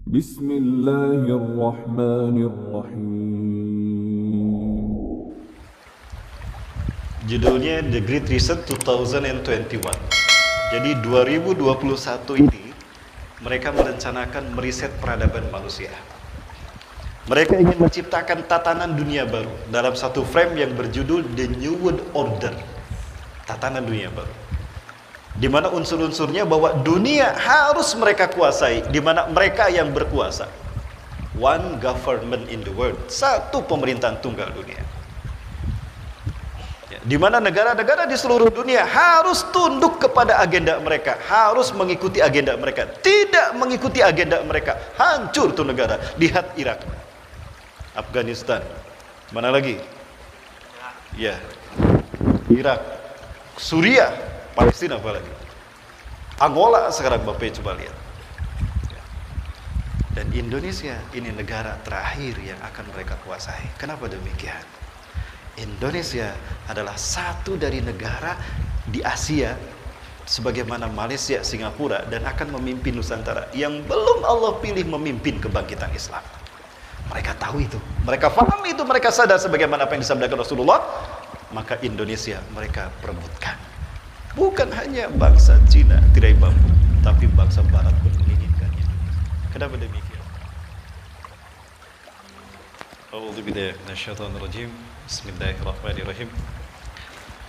Bismillahirrahmanirrahim. Judulnya The Great Reset 2021. Jadi 2021 ini mereka merencanakan meriset peradaban manusia. Mereka ingin menciptakan tatanan dunia baru dalam satu frame yang berjudul The New World Order. Tatanan dunia baru, di mana unsur-unsurnya bahwa dunia harus mereka kuasai, di mana mereka yang berkuasa. One government in the world, satu pemerintahan tunggal dunia. Di mana negara-negara di seluruh dunia harus tunduk kepada agenda mereka, harus mengikuti agenda mereka. Tidak mengikuti agenda mereka, hancur tuh negara. Lihat Irak, Afghanistan, mana lagi? Ya, Irak, Suriah, Palestina apalagi. Angola sekarang Bapak coba lihat. Dan Indonesia ini negara terakhir yang akan mereka kuasai. Kenapa demikian? Indonesia adalah satu dari negara di Asia, sebagaimana Malaysia, Singapura, dan akan memimpin Nusantara yang belum Allah pilih memimpin kebangkitan Islam. Mereka tahu itu, mereka paham itu, mereka sadar sebagaimana apa yang disabdakan Rasulullah. Maka Indonesia mereka perebutkan. Bukan hanya bangsa Cina tirai bambu, tapi bangsa Barat pun menginginkannya. Kenapa demikian? A'udzubillahi minasyaitonir rajim. Bismillahirrahmanirrahim.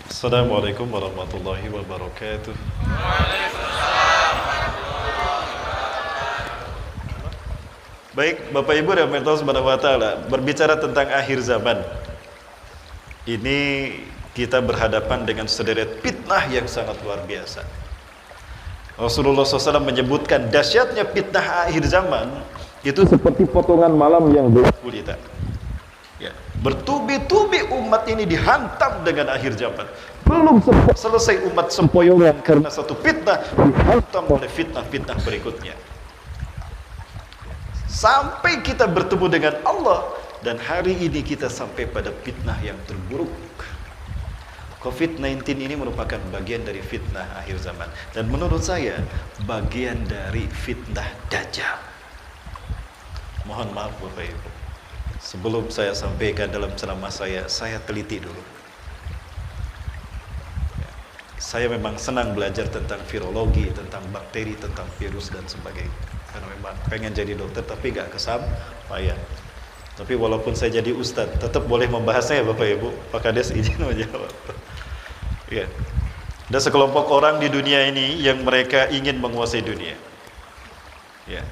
Assalamualaikum warahmatullahi wabarakatuh. Baik, Bapak Ibu dan Allah Subhanahu wa taala, berbicara tentang akhir zaman. Ini kita berhadapan dengan sederet fitnah yang sangat luar biasa. Rasulullah SAW menyebutkan dahsyatnya fitnah akhir zaman itu seperti potongan malam yang gelap gulita. Ya, bertubi-tubi umat ini dihantam dengan akhir zaman. Belum selesai umat sempoyongan karena satu fitnah, dihantam oleh fitnah-fitnah berikutnya. Sampai kita bertemu dengan Allah, dan hari ini kita sampai pada fitnah yang terburuk. COVID-19 ini merupakan bagian dari fitnah akhir zaman, dan menurut saya bagian dari fitnah Dajjal. Mohon maaf Bapak Ibu, sebelum saya sampaikan dalam ceramah saya teliti dulu. Saya memang senang belajar tentang virologi, tentang bakteri, tentang virus dan sebagainya, karena memang pengen jadi dokter tapi gak kesampaian. Tapi walaupun saya jadi ustadz, tetap boleh membahasnya ya Bapak Ibu. Pak Kades izin menjawab. Ya. Ada sekelompok orang di dunia ini yang mereka ingin menguasai dunia. Ya.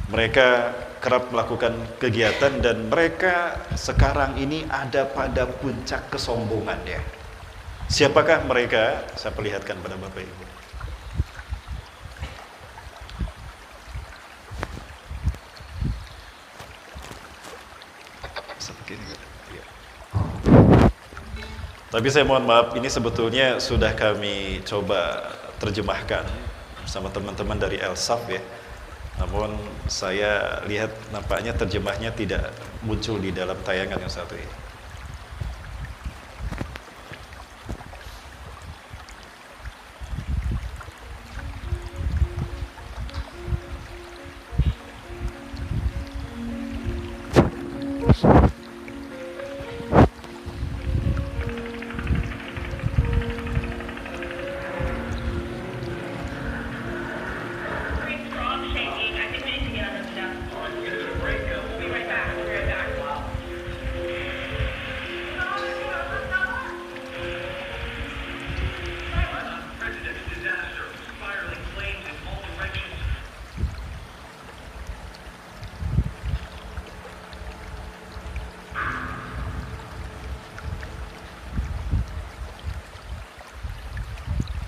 Mereka kerap melakukan kegiatan dan mereka sekarang ini ada pada puncak kesombongannya. Siapakah mereka? Saya perlihatkan pada Bapak Ibu. Tapi saya mohon maaf, ini sebetulnya sudah kami coba terjemahkan bersama teman-teman dari Elsaf ya. Namun saya lihat nampaknya terjemahnya tidak muncul di dalam tayangan yang satu ini.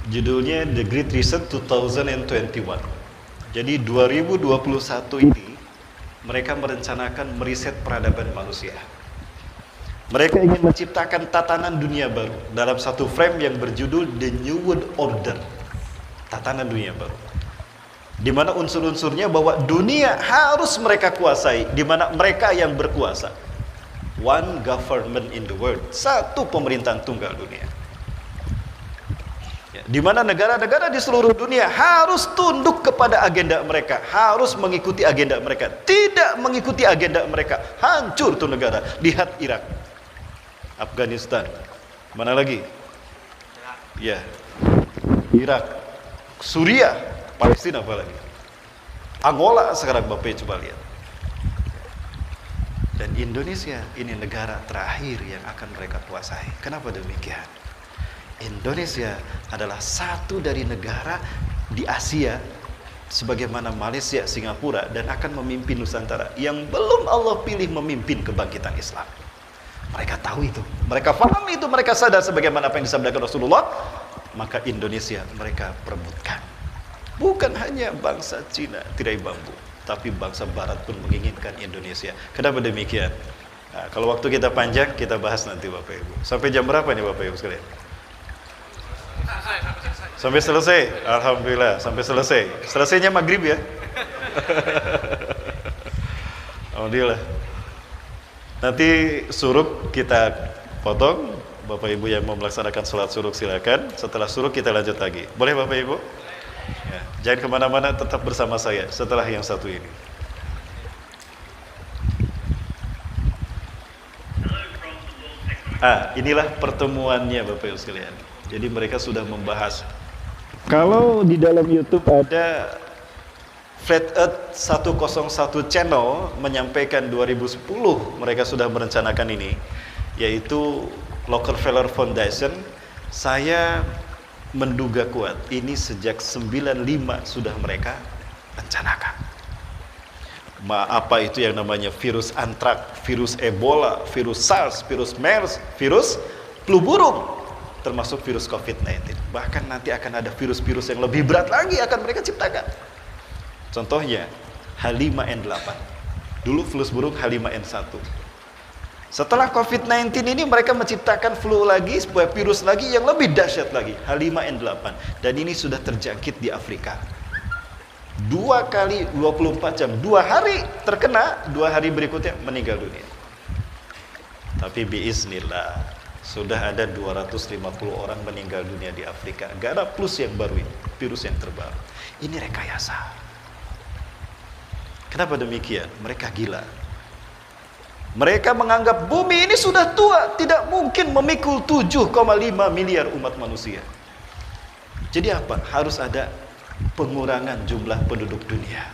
Judulnya The Great Reset 2021. Jadi 2021 ini mereka merencanakan meriset peradaban manusia. Mereka ingin menciptakan tatanan dunia baru dalam satu frame yang berjudul The New World Order. Tatanan dunia baru, di mana unsur-unsurnya bahwa dunia harus mereka kuasai, di mana mereka yang berkuasa. One government in the world, satu pemerintahan tunggal dunia. Di mana negara-negara di seluruh dunia harus tunduk kepada agenda mereka, harus mengikuti agenda mereka. Tidak mengikuti agenda mereka, hancur tuh negara. Lihat Irak, Afghanistan, mana lagi? Ya, Irak, Suriah, Palestina apalagi. Angola sekarang Bapak coba lihat. Dan Indonesia ini negara terakhir yang akan mereka kuasai. Kenapa demikian? Indonesia adalah satu dari negara di Asia sebagaimana Malaysia, Singapura, dan akan memimpin Nusantara yang belum Allah pilih memimpin kebangkitan Islam. Mereka tahu itu, mereka paham itu, mereka sadar sebagaimana apa yang disabdakan Rasulullah. Maka Indonesia mereka perebutkan. Bukan hanya bangsa Cina tirai bambu, tapi bangsa Barat pun menginginkan Indonesia. Kenapa demikian? Nah, kalau waktu kita panjang, kita bahas nanti Bapak Ibu. Sampai jam berapa nih Bapak Ibu sekalian? Sampai selesai. Alhamdulillah, sampai selesai. Selesainya maghrib ya. Alhamdulillah. Nanti suruk kita potong. Bapak Ibu yang mau melaksanakan sholat suruk silakan. Setelah suruk kita lanjut lagi. Boleh Bapak Ibu? Ya, jangan kemana-mana, tetap bersama saya setelah yang satu ini. Inilah pertemuannya Bapak Ibu sekalian. Jadi mereka sudah membahas. Kalau di dalam YouTube ada Flat Earth 101 channel menyampaikan 2010 mereka sudah merencanakan ini, yaitu Rockefeller Foundation. Saya menduga kuat ini sejak 95 sudah mereka rencanakan. Apa itu yang namanya virus antrak, virus Ebola, virus SARS, virus MERS, virus flu burung, termasuk virus COVID-19. Bahkan nanti akan ada virus-virus yang lebih berat lagi akan mereka ciptakan. Contohnya H5N8. Dulu flu burung H5N1. Setelah COVID-19 ini mereka menciptakan flu lagi, sebuah virus lagi yang lebih dahsyat lagi, H5N8. Dan ini sudah terjangkit di Afrika. 2 kali 24 jam, 2 hari terkena, 2 hari berikutnya meninggal dunia. Tapi biiznillah, sudah ada 250 orang meninggal dunia di Afrika. Gak ada plus yang baru ini, virus yang terbaru. Ini rekayasa. Kenapa demikian? Mereka gila. Mereka menganggap bumi ini sudah tua, tidak mungkin memikul 7,5 miliar umat manusia. Jadi apa? Harus ada pengurangan jumlah penduduk dunia.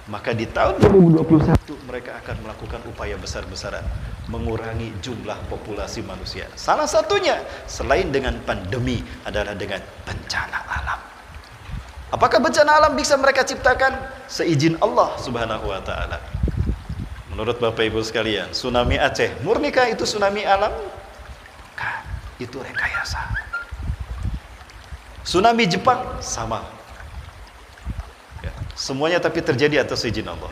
Maka di tahun 2021 mereka akan melakukan upaya besar-besaran mengurangi jumlah populasi manusia. Salah satunya selain dengan pandemi adalah dengan bencana alam. Apakah bencana alam bisa mereka ciptakan? Seizin Allah Subhanahu wa taala. Menurut Bapak Ibu sekalian, tsunami Aceh, murnikah itu tsunami alam? Bukan, itu rekayasa. Tsunami Jepang sama. Ya, semuanya tapi terjadi atas izin Allah.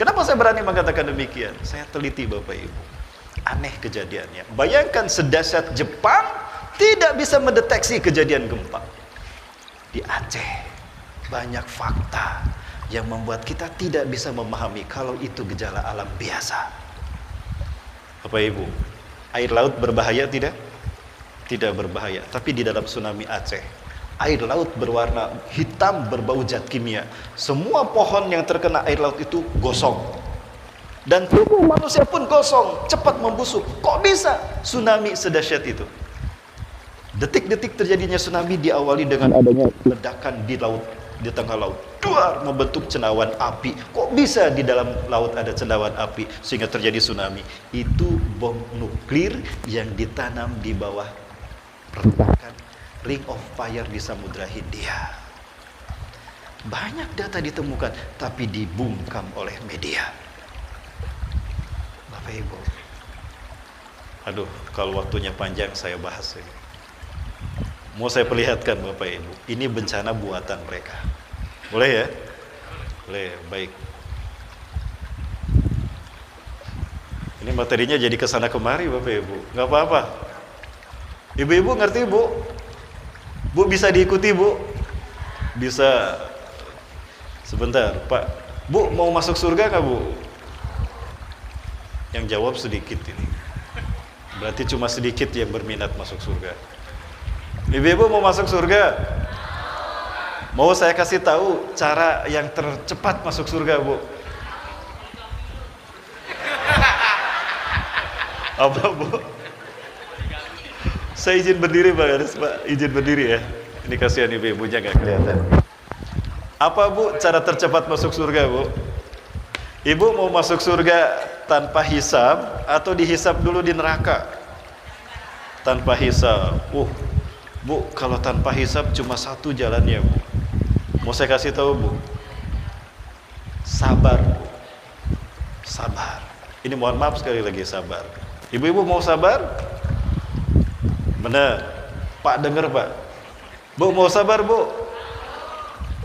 Kenapa saya berani mengatakan demikian? Saya teliti Bapak Ibu. Aneh kejadiannya. Bayangkan sedahsyat Jepang tidak bisa mendeteksi kejadian gempa. Di Aceh banyak fakta yang membuat kita tidak bisa memahami kalau itu gejala alam biasa. Bapak Ibu, air laut berbahaya tidak? Tidak berbahaya. Tapi di dalam tsunami Aceh, air laut berwarna hitam berbau zat kimia. Semua pohon yang terkena air laut itu gosong. Dan tubuh manusia pun gosong, cepat membusuk. Kok bisa tsunami sedahsyat itu? Detik-detik terjadinya tsunami diawali dengan adanya ledakan di laut, di tengah laut. Duar, membentuk cendawan api. Kok bisa di dalam laut ada cendawan api sehingga terjadi tsunami? Itu bom nuklir yang ditanam di bawah permukaan Ring of Fire di Samudra Hindia. Banyak data ditemukan, tapi dibungkam oleh media. Bapak Ibu, aduh, kalau waktunya panjang saya bahas ini. Mau saya perlihatkan Bapak Ibu, ini bencana buatan mereka. Boleh ya? Boleh, baik. Ini materinya jadi kesana kemari Bapak Ibu. Nggak apa-apa. Ibu-ibu ngerti Bu? Bu bisa diikuti Bu? Bisa. Sebentar Pak. Bu mau masuk surga nggak Bu? Yang jawab sedikit ini. Berarti cuma sedikit yang berminat masuk surga. Ibu-ibu mau masuk surga? Mau saya kasih tahu cara yang tercepat masuk surga, Bu? Apa, Bu? Saya izin berdiri, Pak. Izin berdiri ya. Ini kasihan ibu-ibunya nggak kelihatan. Apa, Bu, cara tercepat masuk surga, Bu? Ibu mau masuk surga tanpa hisab atau dihisab dulu di neraka? Tanpa hisab. Bu, kalau tanpa hisab cuma satu jalannya, Bu. Mau saya kasih tahu, Bu? Sabar, Bu. Sabar. Ini mohon maaf sekali lagi, sabar. Ibu-ibu mau sabar? Benar. Pak dengar, Pak. Bu, mau sabar, Bu?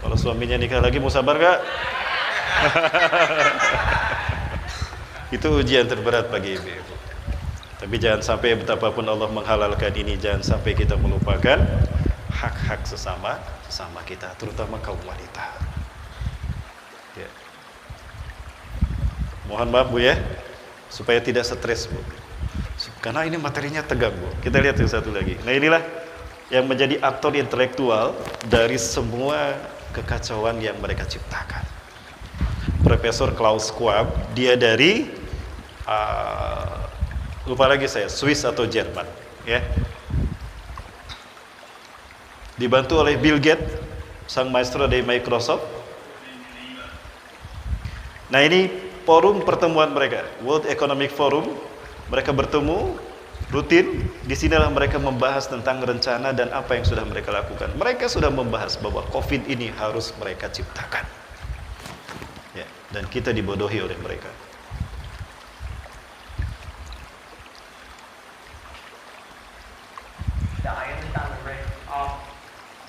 Kalau suaminya nikah lagi mau sabar gak? Itu ujian terberat bagi ibu-ibu. Tapi jangan sampai betapapun Allah menghalalkan ini, jangan sampai kita melupakan hak-hak sesama kita, terutama kaum wanita. Ya. Mohon maaf, Bu, ya, supaya tidak stres, Bu. Karena ini materinya tegang, Bu. Kita lihat yang satu lagi. Nah, inilah yang menjadi aktor intelektual dari semua kekacauan yang mereka ciptakan. Profesor Klaus Schwab, dia dari lupa lagi saya, Swiss atau Jerman, ya. Dibantu oleh Bill Gates, sang maestro dari Microsoft. Nah, ini forum pertemuan mereka, World Economic Forum. Mereka bertemu rutin. Disinilah mereka membahas tentang rencana dan apa yang sudah mereka lakukan. Mereka sudah membahas bahwa COVID ini harus mereka ciptakan, ya, dan kita dibodohi oleh mereka.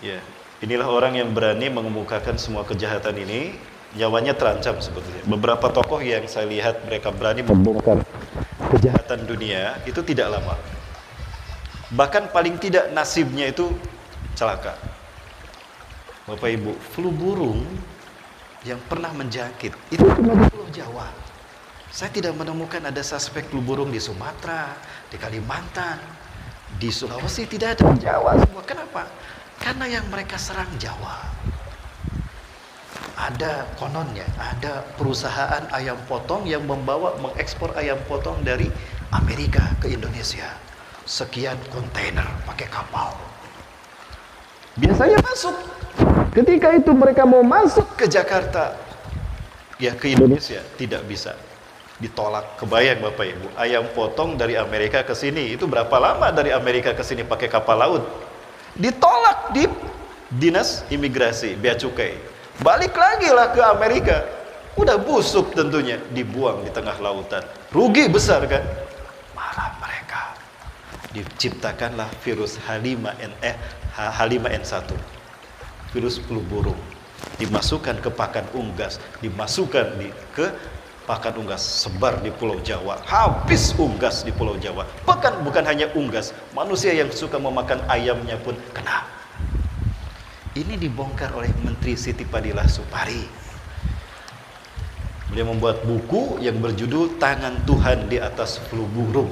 Ya, inilah orang yang berani mengemukakan semua kejahatan ini. Nyawanya terancam sebetulnya. Beberapa tokoh yang saya lihat mereka berani membongkar kejahatan dunia itu tidak lama. Bahkan paling tidak nasibnya itu celaka. Bapak Ibu, flu burung yang pernah menjangkit itu cuma di Pulau Jawa. Saya tidak menemukan ada suspek flu burung di Sumatera, di Kalimantan, di Sulawesi, tidak ada. Di Jawa semua. Kenapa? Karena yang mereka serang Jawa. Ada kononnya, ada perusahaan ayam potong yang mengekspor ayam potong dari Amerika ke Indonesia. Sekian kontainer pakai kapal. Biasanya masuk. Ketika itu mereka mau masuk ke Jakarta, ya ke Indonesia, tidak bisa. Ditolak. Kebayang Bapak Ibu, ayam potong dari Amerika ke sini, itu berapa lama dari Amerika ke sini pakai kapal laut? Ditolak di Dinas Imigrasi, Bea Cukai. Balik lagi lah ke Amerika. Udah busuk tentunya, dibuang di tengah lautan. Rugi besar kan? Marah mereka. Diciptakanlah virus H5N1. Virus flu burung. Dimasukkan ke pakan unggas, dimasukkan ke pakan unggas, sebar di Pulau Jawa. Habis unggas di Pulau Jawa. Bahkan bukan hanya unggas, manusia yang suka memakan ayamnya pun kena. Ini dibongkar oleh Menteri Siti Fadilah Supari. Beliau membuat buku yang berjudul Tangan Tuhan di Atas Flu Burung.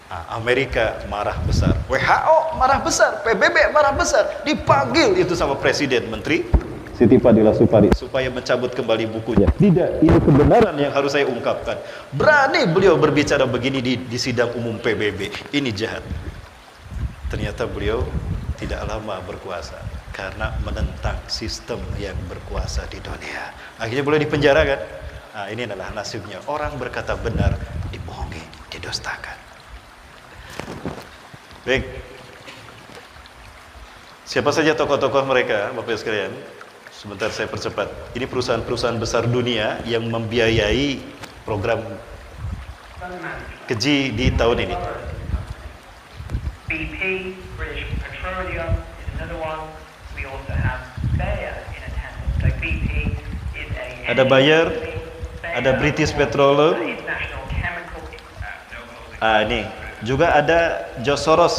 Nah, Amerika marah besar, WHO marah besar, PBB marah besar. Dipanggil itu sama Presiden, Menteri Siti Fadilah Supari, supaya mencabut kembali bukunya. Tidak, ini kebenaran yang harus saya ungkapkan. Berani beliau berbicara begini di sidang umum PBB. Ini jahat. Ternyata beliau tidak lama berkuasa karena menentang sistem yang berkuasa di dunia. Akhirnya boleh dipenjara kan? Nah, ini adalah nasibnya. Orang berkata benar dibohongi, didustakan. Baik. Siapa saja tokoh-tokoh mereka, Bapak Ibu sekalian? Sebentar saya percepat. Ini perusahaan-perusahaan besar dunia yang membiayai program keji di tahun ini. BP, British Petroleum is another one. We also have Bayer in attendance. So BP is ada Bayer, ada British Petroleum. Ini juga ada George Soros,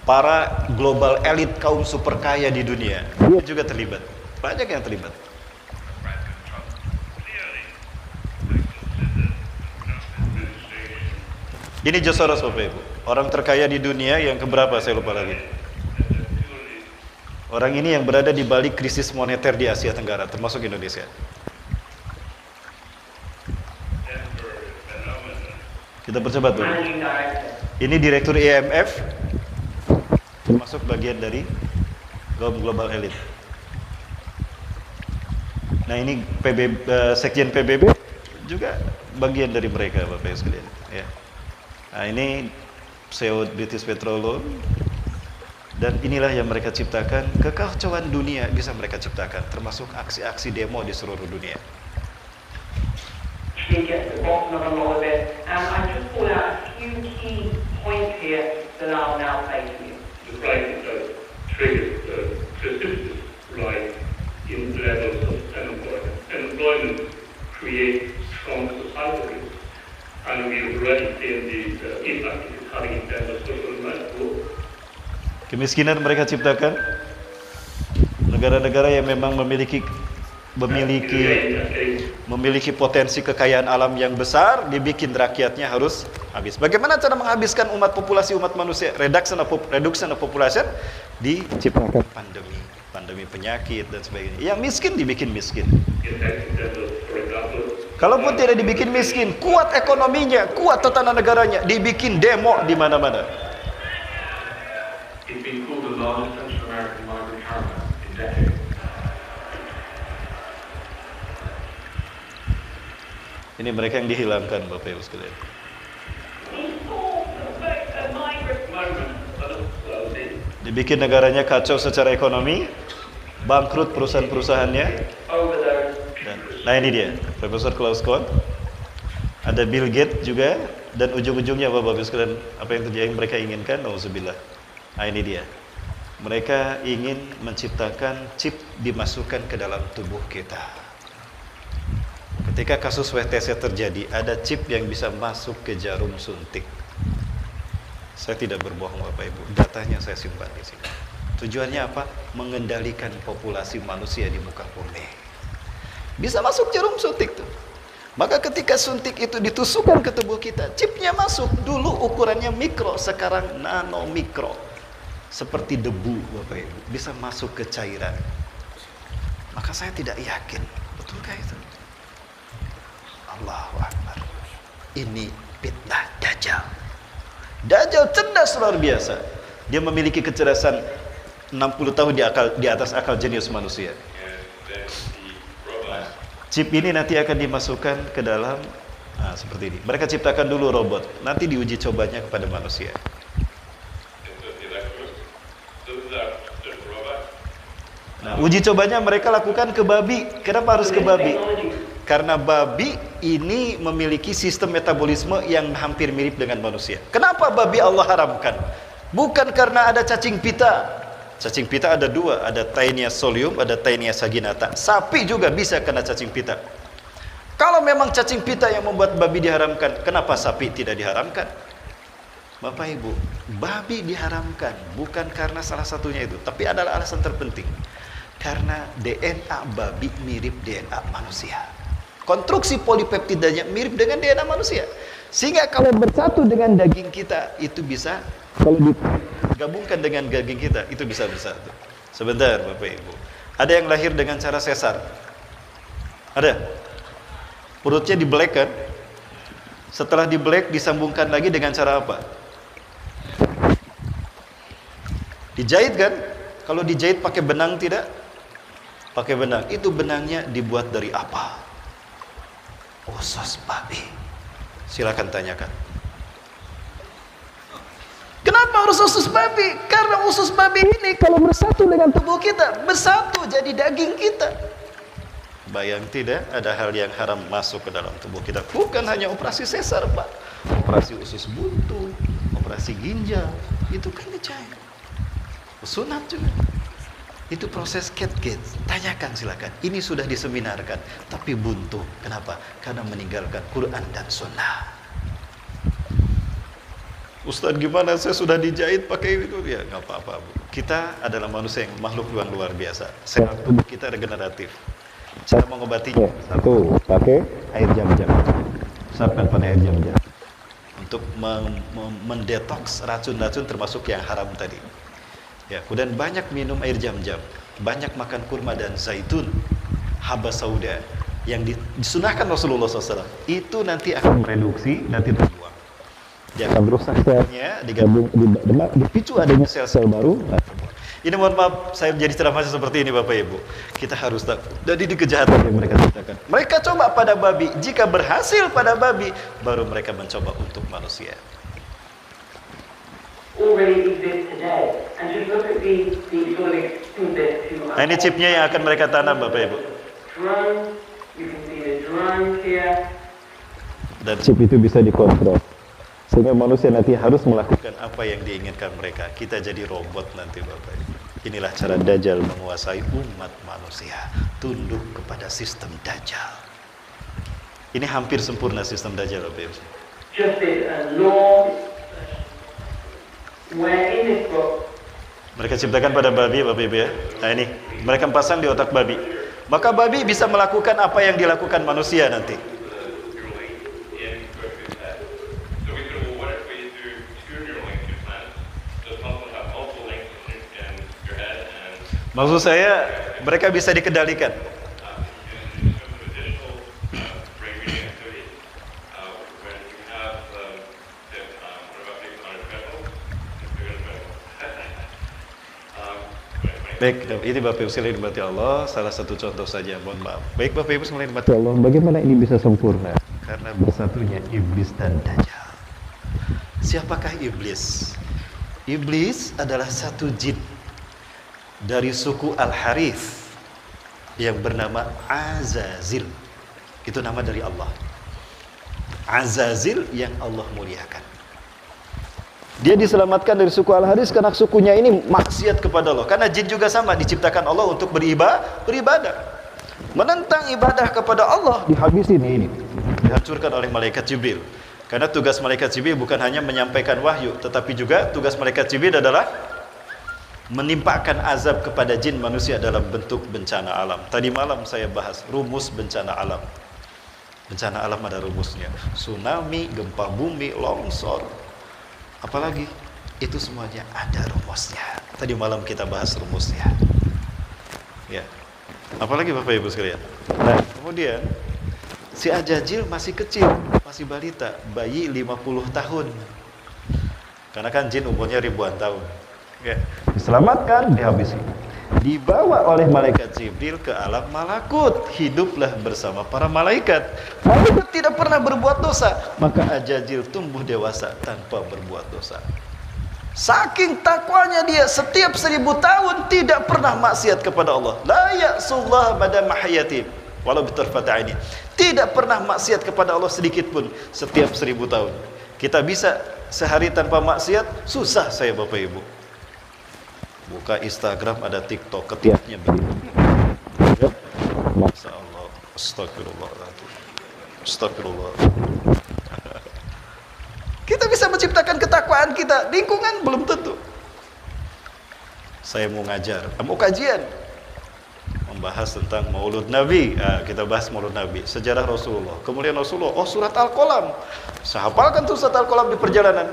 para global elit kaum super kaya di dunia. Dia juga terlibat. Banyak yang terlibat. Ini George Soros, Bapak Ibu. Orang terkaya di dunia yang keberapa saya lupa lagi. Orang ini yang berada di balik krisis moneter di Asia Tenggara, termasuk Indonesia. Kita percepat dulu. Managing Director. Ini Direktur IMF, termasuk bagian dari kaum global elit. Nah ini Sekjen PBB juga bagian dari mereka, Bapak Ibu sekalian. Ya. Nah ini CEO British Petroleum, dan inilah yang mereka ciptakan. Kekacauan dunia bisa mereka ciptakan, termasuk aksi-aksi demo di seluruh dunia. She gets to the bottom of a lot of it, and I just pull out a few key points here that I'll now say to you. The crisis has triggered precipitous rise in levels of unemployment. Unemployment creates strong societal risks, and we've already seen the impact it is having in terms of social growth. Kemiskinan mereka ciptakan. Negara-negara yang memang memiliki potensi kekayaan alam yang besar, dibikin rakyatnya harus habis. Bagaimana cara menghabiskan populasi umat manusia? Reduction of population, diciptakan pandemi penyakit dan sebagainya. Yang miskin dibikin miskin. Kalaupun tidak dibikin miskin, kuat ekonominya, kuat tatanan negaranya, dibikin demo di mana-mana. It's been called the largest Central American migrant caravan in decades. Ini mereka yang dihilangkan, Bapak Ibu sekalian. Dibikin negaranya kacau secara ekonomi, bangkrut perusahaan-perusahaannya. Dan, nah ini dia, Profesor Klaus Kohn, ada Bill Gates juga, dan ujung-ujungnya Bapak Ibu sekalian, apa yang terjadi yang mereka inginkan? Nauzubillah. Nah ini dia, mereka ingin menciptakan chip dimasukkan ke dalam tubuh kita. Ketika kasus WTC terjadi, ada chip yang bisa masuk ke jarum suntik. Saya tidak berbohong Bapak Ibu, datanya saya simpan di sini. Tujuannya apa? Mengendalikan populasi manusia di muka bumi. Bisa masuk jarum suntik tuh. Maka ketika suntik itu ditusukkan ke tubuh kita, chipnya masuk. Dulu ukurannya mikro, sekarang nanomikro. Seperti debu Bapak Ibu, bisa masuk ke cairan. Maka saya tidak yakin, betulkah itu? Allahu Akbar. Ini fitnah Dajjal. Dajjal cerdas luar biasa. Dia memiliki kecerdasan 60 tahun di atas akal jenius manusia. Nah, chip ini nanti akan dimasukkan ke dalam seperti ini. Mereka ciptakan dulu robot, nanti diuji cobanya kepada manusia. Nah, uji cobanya mereka lakukan ke babi. Kenapa harus ke babi? Karena babi ini memiliki sistem metabolisme yang hampir mirip dengan manusia. Kenapa babi Allah haramkan? Bukan karena ada cacing pita. Cacing pita ada dua, ada Taenia solium, ada Taenia saginata. Sapi juga bisa kena cacing pita. Kalau memang cacing pita yang membuat babi diharamkan, kenapa sapi tidak diharamkan? Bapak Ibu, babi diharamkan bukan karena salah satunya itu, tapi adalah alasan terpenting. Karena DNA babi mirip DNA manusia. Konstruksi polipeptidanya mirip dengan DNA manusia. Sehingga kalau bersatu dengan daging kita, itu bisa, kalau digabungkan dengan daging kita, itu bisa bersatu. Sebentar Bapak Ibu. Ada yang lahir dengan cara sesar? Ada? Perutnya dibelek kan? Setelah dibelek, disambungkan lagi dengan cara apa? Dijahit kan? Kalau dijahit pakai benang tidak? Pakai benang. Itu benangnya dibuat dari apa? Usus babi. Silakan tanyakan. Kenapa harus usus babi? Karena usus babi ini kalau bersatu dengan tubuh kita, bersatu jadi daging kita. Bayang tidak ada hal yang haram masuk ke dalam tubuh kita. Bukan hanya operasi sesar, Pak. Operasi usus buntu, operasi ginjal, itu kan dicari. Sunat juga. Itu proses catgate. Tanyakan silakan. Ini sudah diseminarkan, tapi buntu. Kenapa? Karena meninggalkan Quran dan Sunnah. Ustadz gimana? Saya sudah dijahit pakai itu. Ya nggak apa-apa. Kita adalah manusia yang makhluk yang luar biasa. Sehat tubuh kita regeneratif. Cara mengobatinya satu, pakai air jam-jam. Usapkan pada air jam-jam. Untuk untuk mendetoks racun-racun termasuk yang haram tadi. Ya, kemudian banyak minum air jam-jam, banyak makan kurma dan zaitun, haba sauda yang disunahkan Rasulullah SAW. Itu nanti akan mereduksi, nanti terbuang. Dia akan merusak selnya, digabung, dipicu adanya sel-sel baru. Ini mohon maaf, saya menjadi ceramah seperti ini Bapak Ibu. Kita harus tahu dari kejahatan yang mereka ciptakan. Mereka coba pada babi, jika berhasil pada babi, baru mereka mencoba untuk manusia. Nah, ini chipnya yang akan mereka tanam Bapak Ibu. Dan chip itu bisa dikontrol. Sehingga manusia nanti harus melakukan apa yang diinginkan mereka. Kita jadi robot nanti Bapak Ibu. Inilah cara Dajjal menguasai umat manusia. Tunduk kepada sistem Dajjal. Ini hampir sempurna sistem Dajjal Bapak Ibu. Mereka ciptakan pada babi Bapak Ibu ya. Nah ini, mereka pasang di otak babi. Maka babi bisa melakukan apa yang dilakukan manusia nanti. Maksud saya, mereka bisa dikendalikan. Baik, ini Bapak Ibu sekalian diberkati Allah, salah satu contoh saja, mohon maaf. Baik Bapak Ibu sekalian diberkati Allah, bagaimana ini bisa sempurna? Karena bersatunya iblis dan Dajjal. Siapakah iblis? Iblis adalah satu jin dari suku Al-Harith yang bernama Azazil. Itu nama dari Allah. Azazil yang Allah muliakan. Dia diselamatkan dari suku Al-Harith karena sukunya ini maksiat kepada Allah. Karena jin juga sama, diciptakan Allah untuk beribadah. Menentang ibadah kepada Allah, dihabisin ini. Dihancurkan oleh malaikat Jibril. Karena tugas malaikat Jibril bukan hanya menyampaikan wahyu, tetapi juga tugas malaikat Jibril adalah menimpakan azab kepada jin manusia dalam bentuk bencana alam. Tadi malam saya bahas rumus bencana alam. Bencana alam ada rumusnya. Tsunami, gempa bumi, longsor. Apalagi itu semuanya ada rumusnya. Tadi malam kita bahas rumusnya. Ya. Apalagi Bapak Ibu sekalian. Nah, kemudian si Ajajil masih kecil, masih balita, bayi 50 tahun. Karena kan jin umurnya ribuan tahun. Ya, diselamatkan, dihabisi. Dibawa oleh malaikat Jibril ke alam malakut. Hiduplah bersama para malaikat. Malaikat tidak pernah berbuat dosa. Maka Ajajil tumbuh dewasa tanpa berbuat dosa. Saking takwanya dia, setiap 1000 tahun tidak pernah maksiat kepada Allah. La ya'sullah bada mahayati. Walau bitarfata ini. Tidak pernah maksiat kepada Allah sedikit pun setiap 1000 tahun. Kita bisa sehari tanpa maksiat? Susah saya Bapak Ibu. Buka Instagram, ada TikTok, ketiknya begitu. Masya Allah. Astagfirullahaladzim. Astagfirullah. Kita bisa menciptakan ketakwaan kita. Lingkungan belum tentu. Saya mau ngajar, mau kajian, membahas tentang Maulud Nabi. Kita bahas Maulud Nabi, sejarah Rasulullah, kemuliaan Rasulullah. Oh, surat Al-Qalam. Saya hafalkan tuh surat Al-Qalam di perjalanan.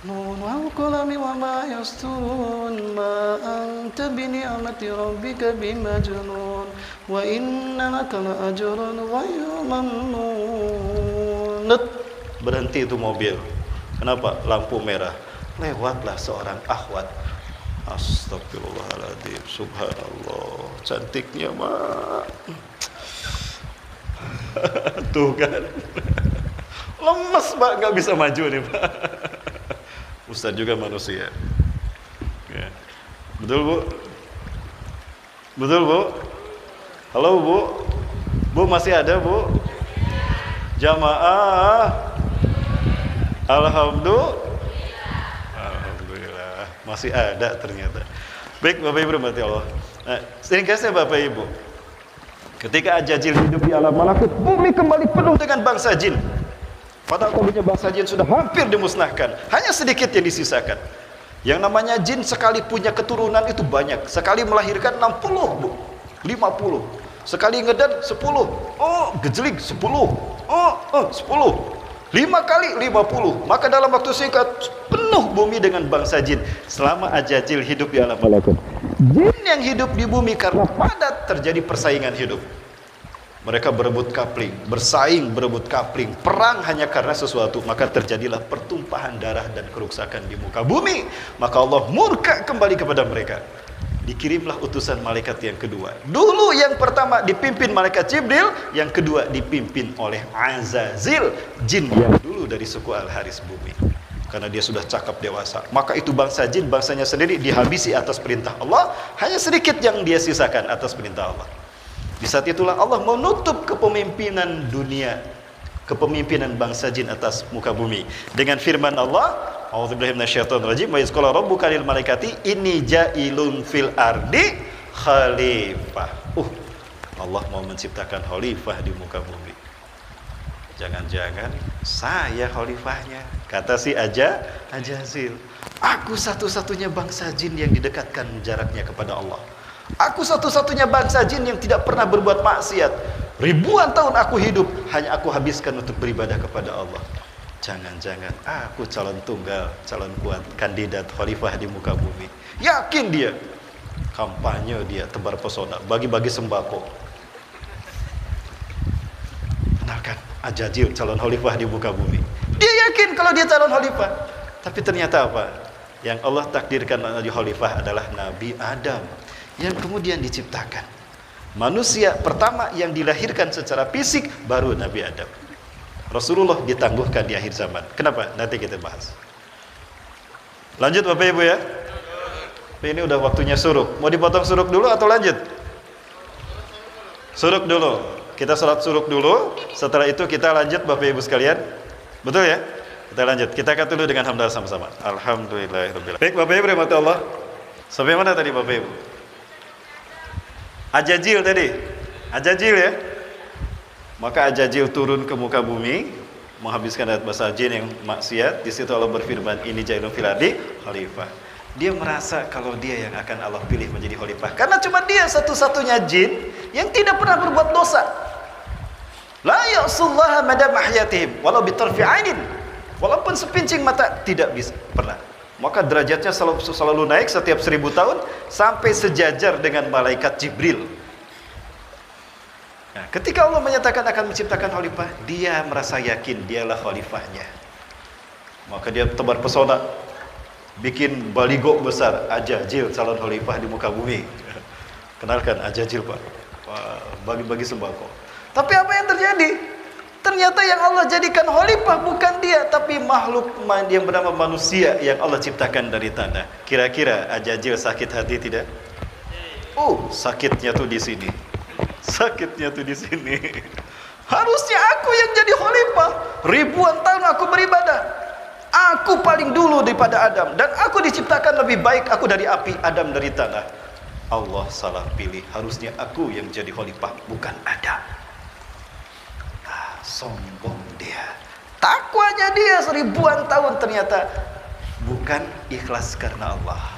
Nun wal qalami wa ma yasturun ma anta bi ni'mati rabbika bimajnun wa inna laka la ajran ghayra mamnun. Berhenti itu mobil. Kenapa? Lampu merah. Lewatlah seorang akhwat. Astagfirullahaladzim. Subhanallah. Cantiknya mah. Tuh kan. Lemes Pak, gak bisa maju nih Pak. Ustaz juga manusia. Ya. Betul Bu? Betul Bu? Halo Bu? Bu masih ada Bu? Jamaah. Alhamdulillah. Masih ada ternyata. Baik Bapak Ibu berarti Allah. Nah, ringkasnya Bapak Ibu. Ketika Ajajil hidup di alam malakut, bumi kembali penuh dengan bangsa jin. Padahal tadinya bangsa jin sudah hampir dimusnahkan, hanya sedikit yang disisakan. Yang namanya jin sekali punya keturunan itu banyak. Sekali melahirkan 60 Bu, 50. Sekali ngedan 10. Oh, gejlik 10. Oh, 10. 5 kali 50. Maka dalam waktu singkat penuh bumi dengan bangsa jin. Selama Ajajil hidup di alam malakut, jin yang hidup di bumi karena padat terjadi persaingan hidup. Mereka berebut kapling, bersaing berebut kapling, perang hanya karena sesuatu. Maka terjadilah pertumpahan darah dan kerusakan di muka bumi. Maka Allah murka kembali kepada mereka. Dikirimlah utusan malaikat yang kedua. Dulu yang pertama dipimpin malaikat Jibril, yang kedua dipimpin oleh Azazil, jin yang dulu dari suku Al-Haris bumi. Karena dia sudah cakap dewasa, maka itu bangsa jin, bangsanya sendiri dihabisi atas perintah Allah. Hanya sedikit yang dia sisakan atas perintah Allah. Di saat itulah Allah menutup kepemimpinan dunia, kepemimpinan bangsa jin atas muka bumi dengan firman Allah, a'udzubillahi minasyaitonirrajim, wa iz qala rabbuka lil malaikati inni ja'ilun fil ardi khalifah. Allah mau menciptakan khalifah di muka bumi. Jangan-jangan saya khalifahnya, kata si Ajazil. Aku satu-satunya bangsa jin yang didekatkan jaraknya kepada Allah. Aku satu-satunya bangsa jin yang tidak pernah berbuat maksiat. Ribuan tahun aku hidup, hanya aku habiskan untuk beribadah kepada Allah. Jangan-jangan aku calon tunggal, calon kuat, kandidat khalifah di muka bumi. Yakin dia. Kampanye dia, tebar pesona, bagi-bagi sembako. Kenalkan, Ajajil calon khalifah di muka bumi. Dia yakin kalau dia calon khalifah. Tapi ternyata apa? Yang Allah takdirkan menjadi khalifah adalah Nabi Adam, yang kemudian diciptakan. Manusia pertama yang dilahirkan secara fisik baru Nabi Adam. Rasulullah ditangguhkan di akhir zaman. Kenapa? Nanti kita bahas. Lanjut Bapak Ibu ya. Ini udah waktunya suruk. Mau dipotong suruk dulu atau lanjut? Suruk dulu. Kita sholat suruk dulu. Setelah itu kita lanjut Bapak Ibu sekalian. Betul ya? Kita lanjut. Kita akan dulu dengan hamdalah sama-sama. Alhamdulillahirabbil alamin. Baik Bapak Ibu rahmati Allah. Sampai mana tadi Bapak Ibu? Ajajil tadi. Ajajil ya. Maka Ajajil turun ke muka bumi, menghabiskan rakyat bangsa jin yang maksiat. Di situ Allah berfirman, ini jailun fil ardi khalifah. Dia merasa kalau dia yang akan Allah pilih menjadi khalifah, karena cuma dia satu-satunya jin yang tidak pernah berbuat dosa. La ya'sullaha madam ahyatihim walau bitarfi ainin. Walaupun sepincing mata tidak bisa pernah. Maka derajatnya selalu naik setiap 1000 tahun sampai sejajar dengan malaikat Jibril. Nah, ketika Allah menyatakan akan menciptakan khalifah, dia merasa yakin dialah khalifahnya. Maka dia tebar pesona, bikin baligo besar, Ajajil calon khalifah di muka bumi. Kenalkan Ajajil Pak, bagi-bagi sembako. Tapi apa yang terjadi? Ternyata yang Allah jadikan khalifah bukan dia, tapi makhluk yang bernama manusia yang Allah ciptakan dari tanah. Kira-kira Ajajil sakit hati tidak? Sakitnya tuh di sini. Sakitnya tuh di sini. Harusnya aku yang jadi khalifah. Ribuan tahun aku beribadah. Aku paling dulu daripada Adam, dan aku diciptakan lebih baik. Aku dari api, Adam dari tanah. Allah salah pilih. Harusnya aku yang jadi khalifah, bukan Adam. Sombong dia. Takwanya dia 1000-an tahun ternyata bukan ikhlas karena Allah.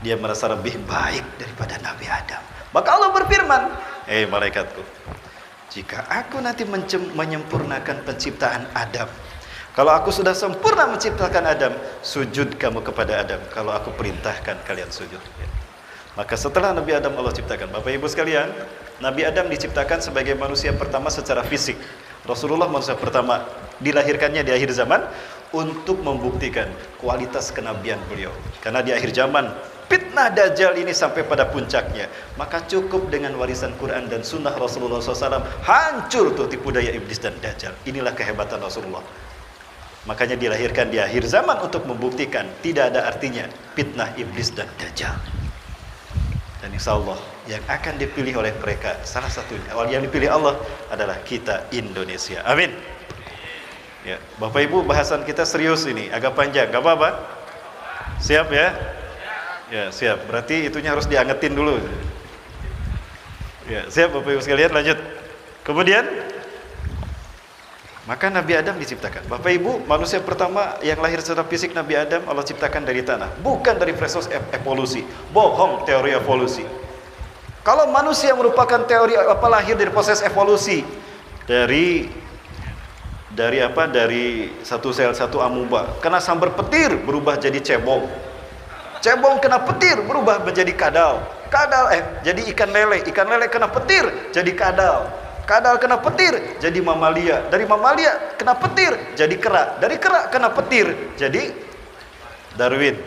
Dia merasa lebih baik daripada Nabi Adam. Maka Allah berfirman, malaikatku, jika aku nanti menyempurnakan penciptaan Adam, kalau aku sudah sempurna menciptakan Adam, sujud kamu kepada Adam. Kalau aku perintahkan kalian sujud. Maka setelah Nabi Adam Allah ciptakan, Bapak Ibu sekalian, Nabi Adam diciptakan sebagai manusia pertama secara fisik. Rasulullah manusia pertama dilahirkannya di akhir zaman untuk membuktikan kualitas kenabian beliau. Karena di akhir zaman fitnah Dajjal ini sampai pada puncaknya. Maka cukup dengan warisan Quran dan sunnah Rasulullah SAW, hancur tuh tipu daya iblis dan Dajjal. Inilah kehebatan Rasulullah. Makanya dilahirkan di akhir zaman untuk membuktikan tidak ada artinya fitnah iblis dan Dajjal. Dan insya Allah yang akan dipilih oleh mereka, salah satunya yang dipilih Allah adalah kita Indonesia. Amin. Ya, Bapak Ibu, bahasan kita serius ini, agak panjang, gak apa-apa? Siap ya? Ya, siap. Berarti itunya harus diangetin dulu. Ya, siap Bapak Ibu sekalian, lanjut. Kemudian maka Nabi Adam diciptakan. Bapak Ibu, manusia pertama yang lahir secara fisik Nabi Adam Allah ciptakan dari tanah, bukan dari proses evolusi. Bohong teori evolusi. Kalau manusia merupakan teori lahir dari proses evolusi, dari apa? Dari satu sel satu amuba kena sambar petir berubah jadi cebong. Cebong kena petir berubah menjadi kadal. Kadal jadi ikan lele. Ikan lele kena petir jadi kadal. Kadal kena petir jadi mamalia. Dari mamalia kena petir jadi kera. Dari kera kena petir jadi Darwin.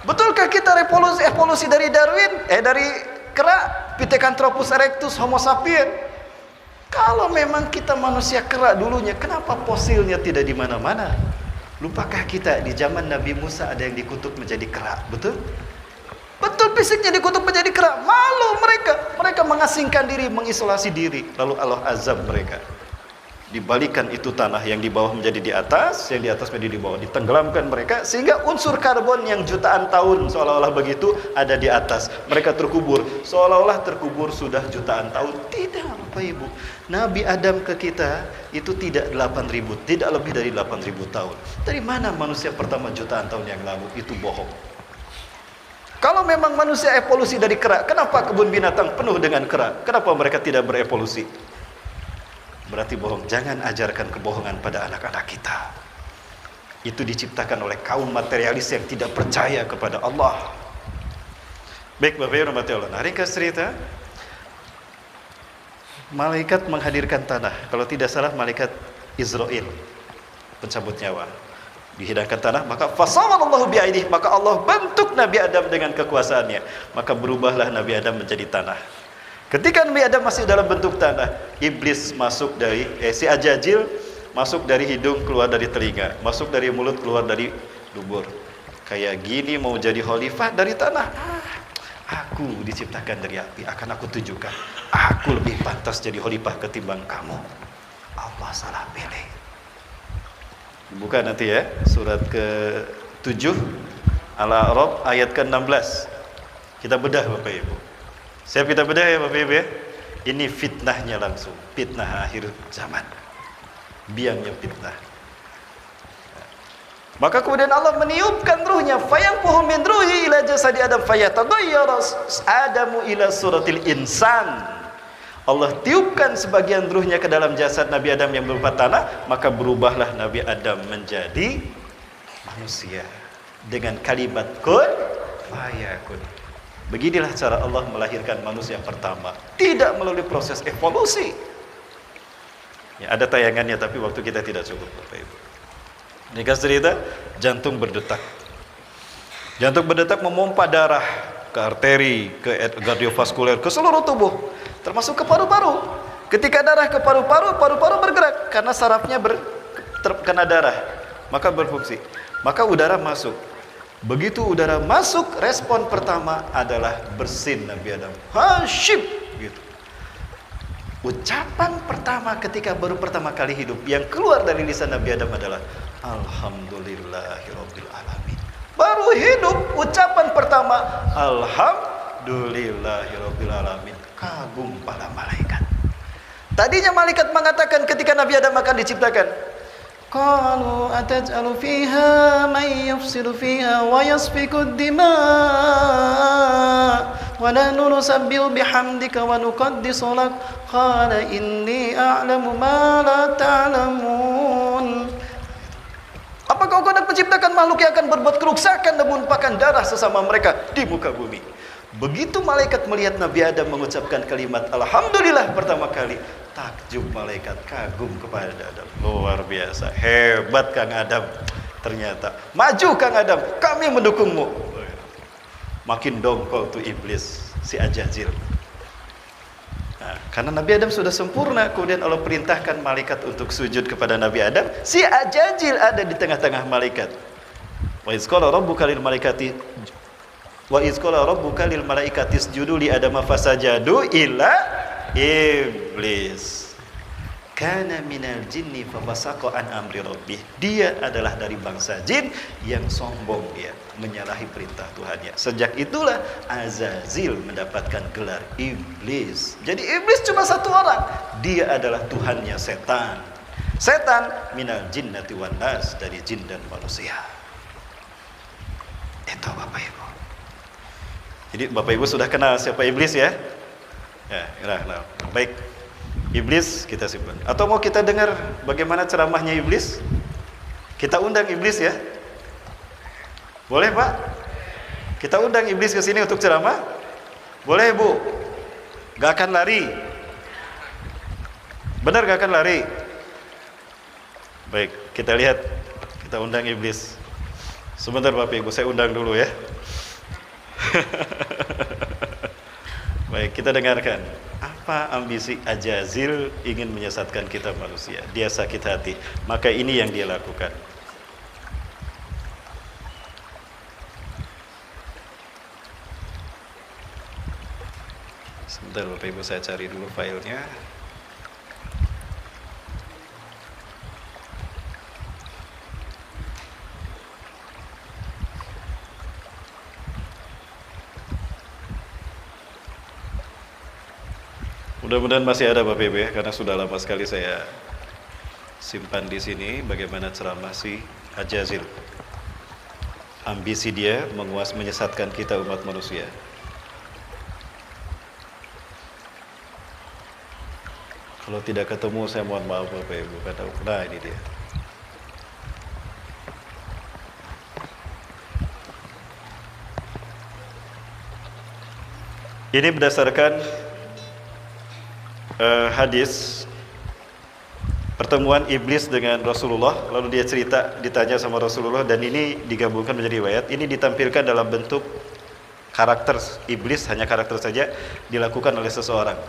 Betulkah kita evolusi dari Darwin? Dari kera, Pithecanthropus erectus, Homo sapiens? Kalau memang kita manusia kera dulunya, kenapa fosilnya tidak di mana-mana? Lupakah kita di zaman Nabi Musa ada yang dikutuk menjadi kera? Betul? Betul, fisiknya dikutuk menjadi kera. Malu mereka. Mereka mengasingkan diri, mengisolasi diri. Lalu Allah azab mereka. Dibalikan itu tanah yang di bawah menjadi di atas, yang di atas menjadi di bawah. Ditenggelamkan mereka sehingga unsur karbon yang jutaan tahun seolah-olah begitu ada di atas. Mereka terkubur seolah-olah terkubur sudah jutaan tahun. Tidak, Bapak Ibu. Nabi Adam ke kita itu tidak 8.000, tidak lebih dari 8.000 tahun. Dari mana manusia pertama jutaan tahun yang lalu? Itu bohong. Kalau memang manusia evolusi dari kera, kenapa kebun binatang penuh dengan kera? Kenapa mereka tidak berevolusi? Berarti bohong. Jangan ajarkan kebohongan pada anak-anak kita. Itu diciptakan oleh kaum materialis yang tidak percaya kepada Allah. Baik, Bapak Ibu rahmati Allah. Ringkas cerita, malaikat menghadirkan tanah. Kalau tidak salah malaikat Israel, pencabut nyawa. Dihidangkan tanah, maka fasawwallahu bi'aidih, maka Allah bentuk Nabi Adam dengan kekuasaannya. Maka berubahlah Nabi Adam menjadi tanah. Ketika Nabi Adam masih dalam bentuk tanah, iblis masuk dari si Ajajil masuk dari hidung, keluar dari telinga, masuk dari mulut, keluar dari dubur. Kayak gini mau jadi khalifah dari tanah. Aku diciptakan dari api, akan aku tunjukkan. Aku lebih pantas jadi khalifah ketimbang kamu. Allah salah pilih. Buka nanti ya, surat ke-7 Al-A'raf ayat ke-16. Kita bedah Bapak Ibu. Siap kita bedah ya Bapak Ibu ya. Ini fitnahnya langsung, fitnah akhir zaman. Biangnya fitnah. Maka kemudian Allah meniupkan ruhnya, fayanfuhu min ruhi ila jasadi Adam fayataghayyara Adamu ila suratil insan. Allah tiupkan sebagian ruhnya ke dalam jasad Nabi Adam yang berupa tanah, maka berubahlah Nabi Adam menjadi manusia dengan kalimat kun fayakun. Beginilah cara Allah melahirkan manusia pertama, tidak melalui proses evolusi. Ya, ada tayangannya tapi waktu kita tidak cukup Bapak Ibu. Ringkas cerita, jantung berdetak. Jantung berdetak memompa darah ke arteri, ke kardiovaskuler, ke seluruh tubuh, termasuk ke paru-paru. Ketika darah ke paru-paru, paru-paru bergerak karena sarafnya terkena darah, maka berfungsi. Maka udara masuk. Begitu udara masuk, respon pertama adalah bersin Nabi Adam. Hashim, gitu. Ucapan pertama ketika baru pertama kali hidup yang keluar dari lisan Nabi Adam adalah Alhamdulillahirabbil alamin. Baru hidup, ucapan pertama Alhamdulillahirabbil alamin. Kagum para malaikat. Tadinya malaikat mengatakan ketika Nabi Adam akan diciptakan, qalu ataj'alu fiha may yufsidu fiha wa yasfiku ad-dima' wa nahnu nusabbihu bihamdika wa nuqaddisu lak qala inni a'lamu ma la ta'lamun. Apakah kau hendak menciptakan makhluk yang akan berbuat kerusakan dan menumpahkan darah sesama mereka di muka bumi? Begitu malaikat melihat Nabi Adam mengucapkan kalimat Alhamdulillah pertama kali, takjub malaikat, kagum kepada Adam. Luar biasa, hebat Kang Adam. Ternyata, maju Kang Adam, kami mendukungmu. Makin dongkol tuh iblis, si Ajajil. Nah, karena Nabi Adam sudah sempurna, kemudian Allah perintahkan malaikat untuk sujud kepada Nabi Adam. Si Ajajil ada di tengah-tengah malaikat. Wa iz qala rabbuka lil malaikati isjudu li Adama fasajadu illa iblis. Kana minal jinni fafasaqa an amri rabbih. Dia adalah dari bangsa jin yang sombong, dia menyalahi perintah Tuhannya. Sejak itulah Azazil mendapatkan gelar iblis. Jadi iblis cuma satu orang, dia adalah tuhannya setan. Setan minal jinnati wan nas, dari jin dan manusia. Itu Bapak Ibu. Jadi Bapak Ibu sudah kenal siapa iblis ya? Ya, nah. Baik. Iblis kita simpan. Atau mau kita dengar bagaimana ceramahnya iblis? Kita undang iblis ya. Boleh Pak? Kita undang iblis ke sini untuk ceramah? Boleh Bu? Gak akan lari. Benar gak akan lari? Baik, kita lihat. Kita undang iblis. Sebentar Bapak Ibu, saya undang dulu ya. Baik, kita dengarkan. Apa ambisi Ajazil ingin menyesatkan kita manusia? Dia sakit hati, maka ini yang dia lakukan. Sebentar Bapak Ibu, saya cari dulu filenya. Mudah-mudahan masih ada Bapak Ibu ya, karena sudah lama sekali saya simpan di sini bagaimana ceramah si Ajazil. Ambisi dia menyesatkan kita umat manusia. Kalau tidak ketemu saya mohon maaf Bapak Ibu. Nah ini dia. Ini berdasarkan hadis pertemuan iblis dengan Rasulullah, lalu dia ditanya sama Rasulullah, dan ini digabungkan menjadi riwayat. Ini ditampilkan dalam bentuk karakter iblis, hanya karakter saja, dilakukan oleh seseorang.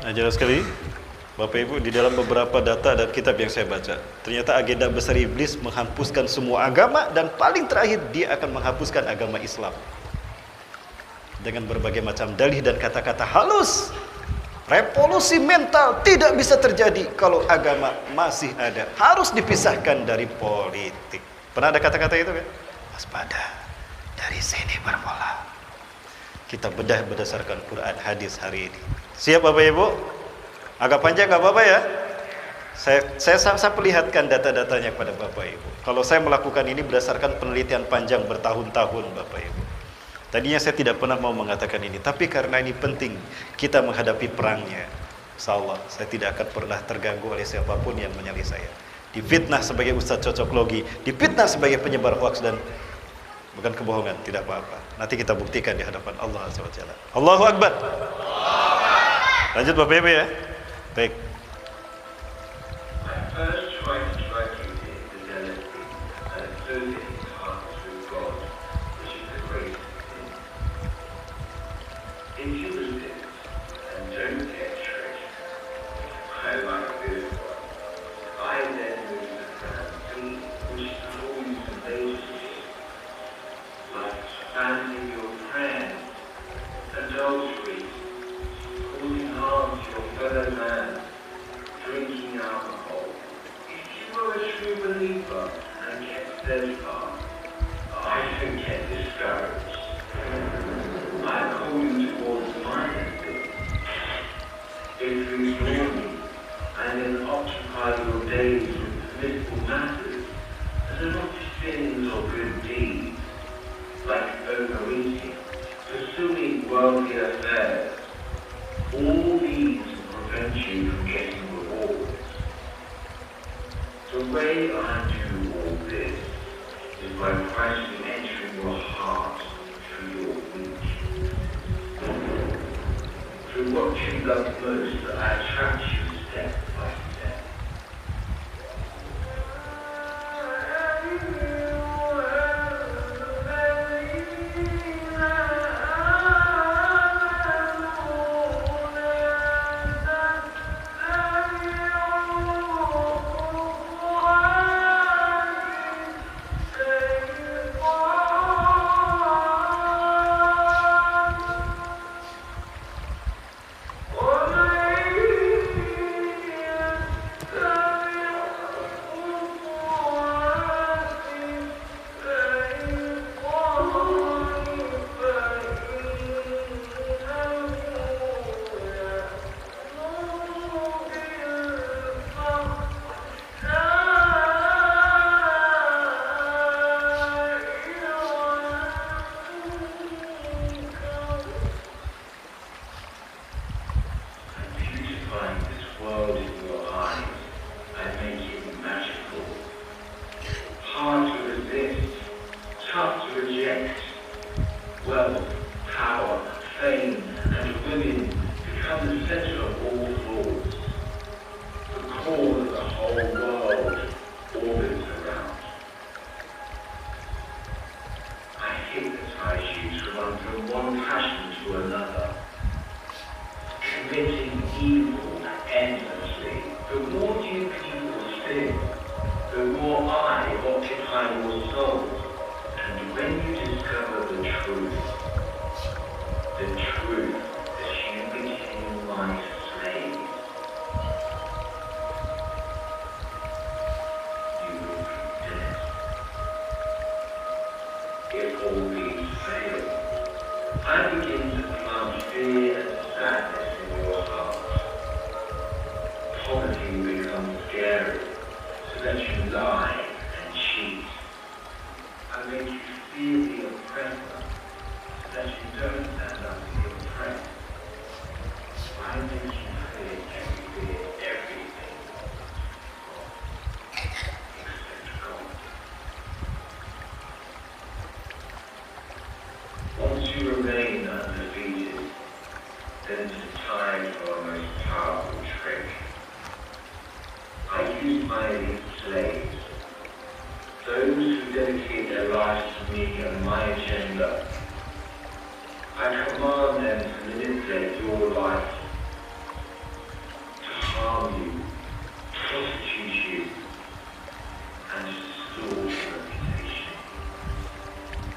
Nah, jelas sekali, Bapak Ibu, di dalam beberapa data dan kitab yang saya baca, ternyata agenda besar iblis menghapuskan semua agama, dan paling terakhir dia akan menghapuskan agama Islam dengan berbagai macam dalih dan kata-kata halus. Revolusi mental tidak bisa terjadi kalau agama masih ada, harus dipisahkan dari politik. Pernah ada kata-kata itu kan? Waspada, dari sini bermula. Kita bedah berdasarkan Quran hadis hari ini. Siap Bapak Ibu? Agak panjang nggak apa-apa ya? Saya perlihatkan data-datanya kepada Bapak Ibu. Kalau saya melakukan ini berdasarkan penelitian panjang bertahun-tahun Bapak Ibu. Tadinya saya tidak pernah mau mengatakan ini, tapi karena ini penting kita menghadapi perangnya. Insyaallah saya tidak akan pernah terganggu oleh siapapun yang menyalih saya. Difitnah sebagai ustadz cocoklogi, difitnah sebagai penyebar hoaks dan bukan kebohongan, tidak apa-apa. Nanti kita buktikan di hadapan Allah Azza wa Jalla. Allahu Akbar. Lanjut Bapak Ibu ya. Baik.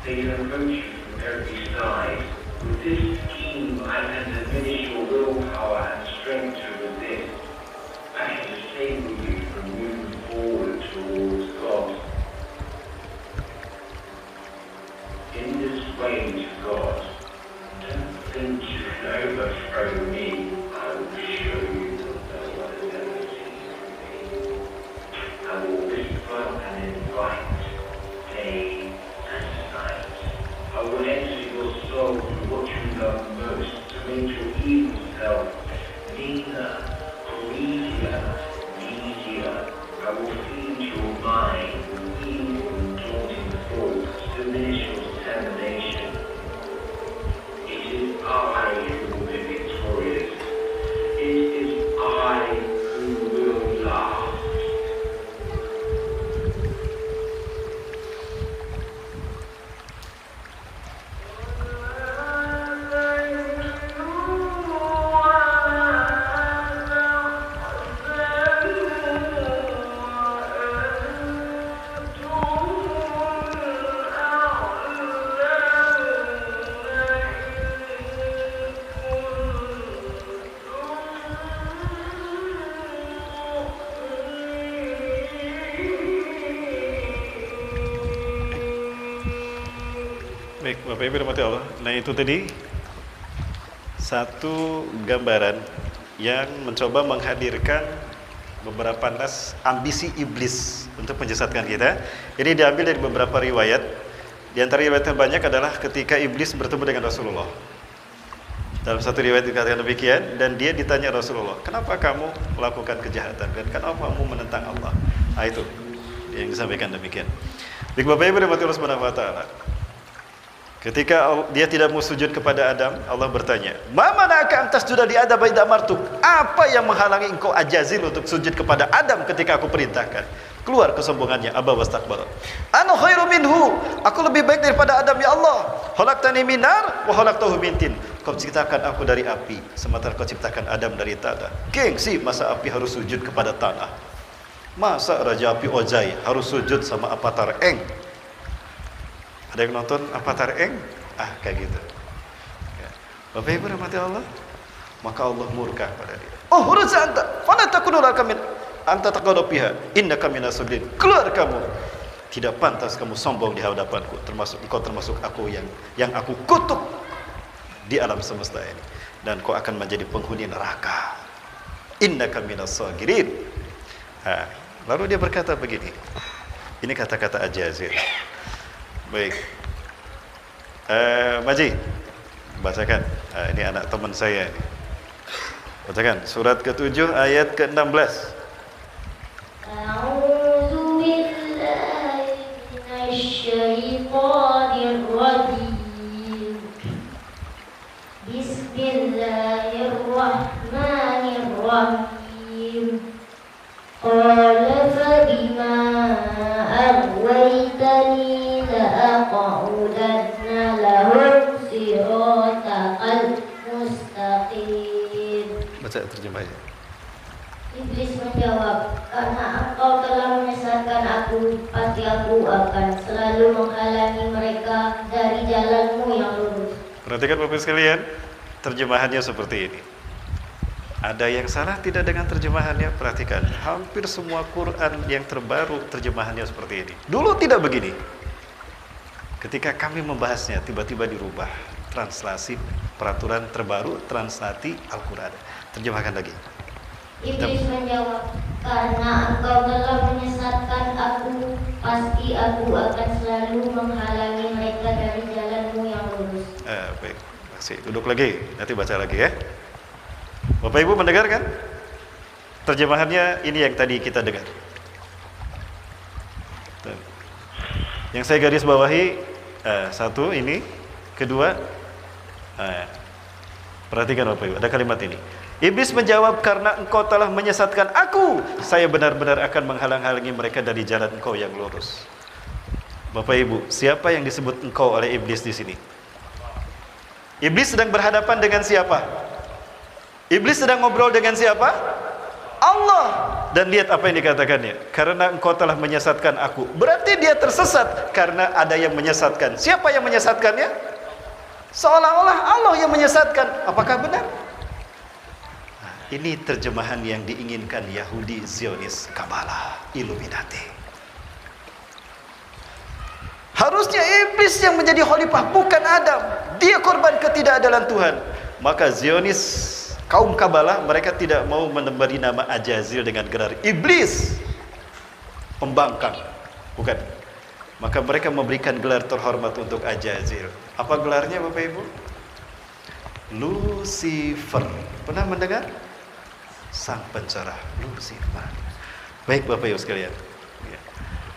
They can approach you from every side. With this scheme, I can diminish your willpower and strength to resist. I can disable you from moving forward towards God. In this way to God, don't think you can overthrow me. I will show you what no one has ever seen from me. I will whisper and invite day and night. I will enter your soul with what you love most to make your evil self meaner, greedier, needier. I will feed your mind with evil and daunting thoughts to diminish your determination. It is I who will be victorious. It is I who will last. Baik, Bapak Ibu rahmati Allah. Nah, itu tadi satu gambaran yang mencoba menghadirkan beberapa nas ambisi iblis untuk menyesatkan kita. Jadi diambil dari beberapa riwayat. Di antara riwayat yang banyak adalah ketika iblis bertemu dengan Rasulullah. Dalam satu riwayat dikatakan demikian, dan dia ditanya Rasulullah, kenapa kamu melakukan kejahatan dan kenapa kamu menentang Allah? Nah, itu yang disampaikan demikian. Baik, Bapak Ibu rahmati Allah Subhanahu wa taala. Ketika dia tidak mau sujud kepada Adam, Allah bertanya, "Ma mana'aka an tasjuda li Adam idza amartuk?" Apa yang menghalangi engkau ajazil untuk sujud kepada Adam ketika aku perintahkan? Keluar kesombongannya, aba wastakbara. Ana khairu minhu, aku lebih baik daripada Adam ya Allah. Khalaqtani min nar wa khalaqtahu min tin. Kau ciptakan aku dari api, sementara kau ciptakan Adam dari tanah. Gengsi, masa api harus sujud kepada tanah? Masa Raja Api Ojai harus sujud sama Avatar Eng? Ada yang nonton Avatar Eng? Ah, kayak gitu. Ya. Bapak Ibu rahmati Allah, maka Allah murka pada dia. Oh, hurza anta, fala takunu laka min anta taqadu fiha, innaka minas sabirin. Keluar kamu. Tidak pantas kamu sombong di hadapanku, termasuk engkau termasuk aku yang aku kutuk di alam semesta ini, dan kau akan menjadi penghuni neraka. Innaka minas sagirin. Nah, lalu dia berkata begini. Ini kata-kata Ajazil. Baik, Maji, bacakan. Ini anak teman saya ini. Bacakan surat ke-7 ayat ke-16. A'udzu billahi minasy syaithanir rajim. Bismillahirrahmanirrahim. Qala fa bima aghwaytani la'aqudanna lahum siratal mustaqim. Baca terjemahnya. Iblis menjawab, karena engkau telah menyesatkan aku, pasti aku akan selalu menghalangi mereka dari jalanmu yang lurus. Perhatikan Bapak sekalian, terjemahannya seperti ini. Ada yang salah tidak dengan terjemahannya? Perhatikan, hampir semua Quran yang terbaru terjemahannya seperti ini. Dulu tidak begini. Ketika kami membahasnya, tiba-tiba dirubah. Translasi peraturan terbaru, translasi Al-Quran. Terjemahkan lagi. Iblis menjawab, karena engkau telah menyesatkan aku, pasti aku akan selalu menghalangi mereka dari jalanmu yang lurus. Baik, masih duduk lagi, nanti baca lagi ya. Bapak Ibu mendengarkan? Terjemahannya ini yang tadi kita dengar. Yang saya garis bawahi, satu ini, kedua, perhatikan Bapak Ibu, ada kalimat ini. Iblis menjawab, karena engkau telah menyesatkan aku, saya benar-benar akan menghalang-halangi mereka dari jalan engkau yang lurus. Bapak Ibu, siapa yang disebut engkau oleh iblis di sini? Iblis sedang berhadapan dengan siapa? Iblis sedang ngobrol dengan siapa? Allah. Dan lihat apa yang dikatakannya. Karena engkau telah menyesatkan aku. Berarti dia tersesat karena ada yang menyesatkan. Siapa yang menyesatkannya? Seolah-olah Allah yang menyesatkan. Apakah benar? Nah, ini terjemahan yang diinginkan Yahudi, Zionis, Kabbalah, Illuminati. Harusnya iblis yang menjadi khalifah, bukan Adam. Dia korban ketidakadilan Tuhan. Maka Zionis, kaum Kabbalah, mereka tidak mau memberi nama Ajazil dengan gelar iblis, pembangkang, bukan. Maka mereka memberikan gelar terhormat untuk Ajazil. Apa gelarnya Bapak Ibu? Lucifer. Pernah mendengar? Sang pencerah, Lucifer. Baik Bapak Ibu sekalian.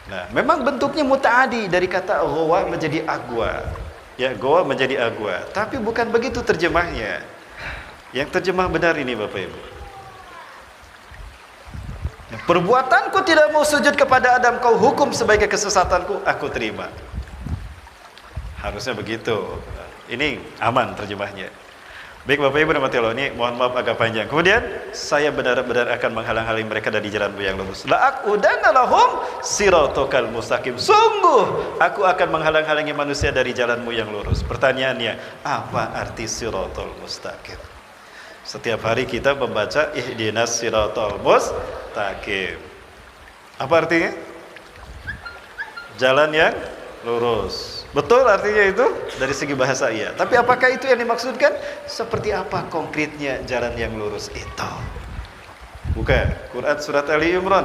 Nah, memang bentuknya mutaadi, dari kata ghawa menjadi agwa. Ya, ghawa menjadi agwa. Tapi bukan begitu terjemahnya. Yang terjemah benar ini Bapak Ibu. Perbuatanku tidak mau sujud kepada Adam, kau hukum sebagai kesesatanku, aku terima. Harusnya begitu. Ini aman terjemahnya. Baik Bapak Ibu rahmati Allah, ini mohon maaf agak panjang. Kemudian saya benar-benar akan menghalang-halangi mereka dari jalanmu yang lurus. La'aqudanna lahum siratakal mustaqim. Sungguh aku akan menghalang-halangi manusia dari jalanmu yang lurus. Pertanyaannya, apa arti siratal mustaqim? Setiap hari kita membaca ihdinas siratal mustaqim. Apa artinya? Jalan yang lurus. Betul artinya itu dari segi bahasa iya. Tapi apakah itu yang dimaksudkan? Seperti apa konkretnya jalan yang lurus itu? Buka Quran surat Ali Imran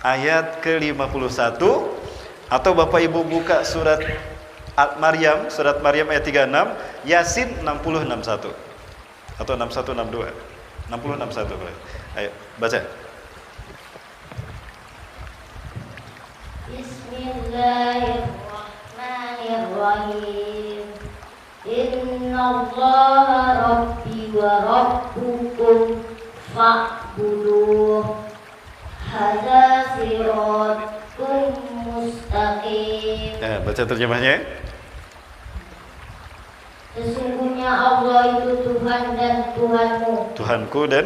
ayat ke-51, atau Bapak Ibu buka surat Maryam, surat Maryam ayat 36, Yasin 60-61 atau 61-62, 60-61. Ayo baca. Bismillahirrahmanirrahim. Innallaha rabbi wa rabbukum fa'buduh. Hadza siratun mustaqim. Baca terjemahnya. Sesungguhnya Allah itu Tuhan dan Tuhanmu. Tuhanku dan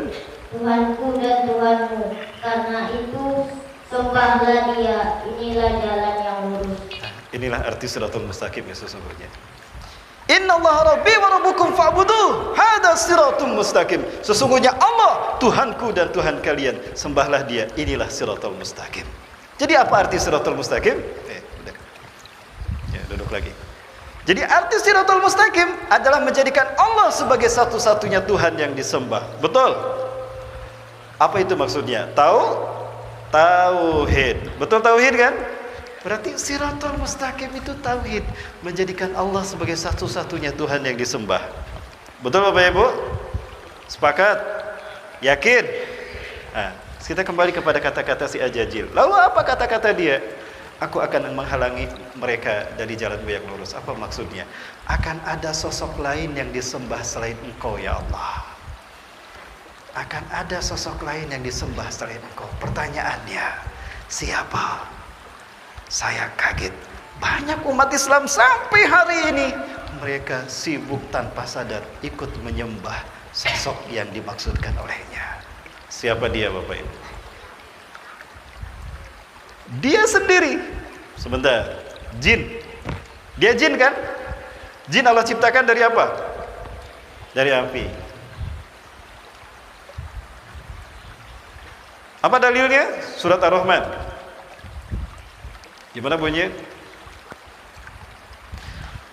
Tuhanmu. Karena itu sembahlah Dia. Inilah jalan yang lurus. Inilah arti siratul mustaqim ya sesungguhnya. Innallaha rabbi wa rabbukum fa'buduh. Hada siratul mustaqim. Sesungguhnya Allah Tuhanku dan Tuhan kalian, sembahlah Dia. Inilah siratul mustaqim. Jadi apa arti siratul mustaqim? Duduk lagi. Jadi arti siratul mustaqim adalah menjadikan Allah sebagai satu-satunya Tuhan yang disembah. Betul? Apa itu maksudnya? Tauhid. Betul tauhid kan? Berarti siratul mustaqim itu tauhid, menjadikan Allah sebagai satu-satunya Tuhan yang disembah. Betul Bapak Ibu? Sepakat? Yakin? Nah, kita kembali kepada kata-kata si Ajazil. Lalu apa kata-kata dia? Aku akan menghalangi mereka dari jalanmu yang lurus. Apa maksudnya? Akan ada sosok lain yang disembah selain Engkau ya Allah. Akan ada sosok lain yang disembah selain Engkau. Pertanyaannya, siapa? Saya kaget. Banyak umat Islam sampai hari ini mereka sibuk tanpa sadar ikut menyembah sosok yang dimaksudkan olehnya. Siapa dia Bapak Ibu? Dia sendiri. Sebentar. Jin. Dia jin kan? Jin Allah ciptakan dari apa? Dari api. Apa dalilnya? Surat Ar-Rahman. Gimana bunyinya?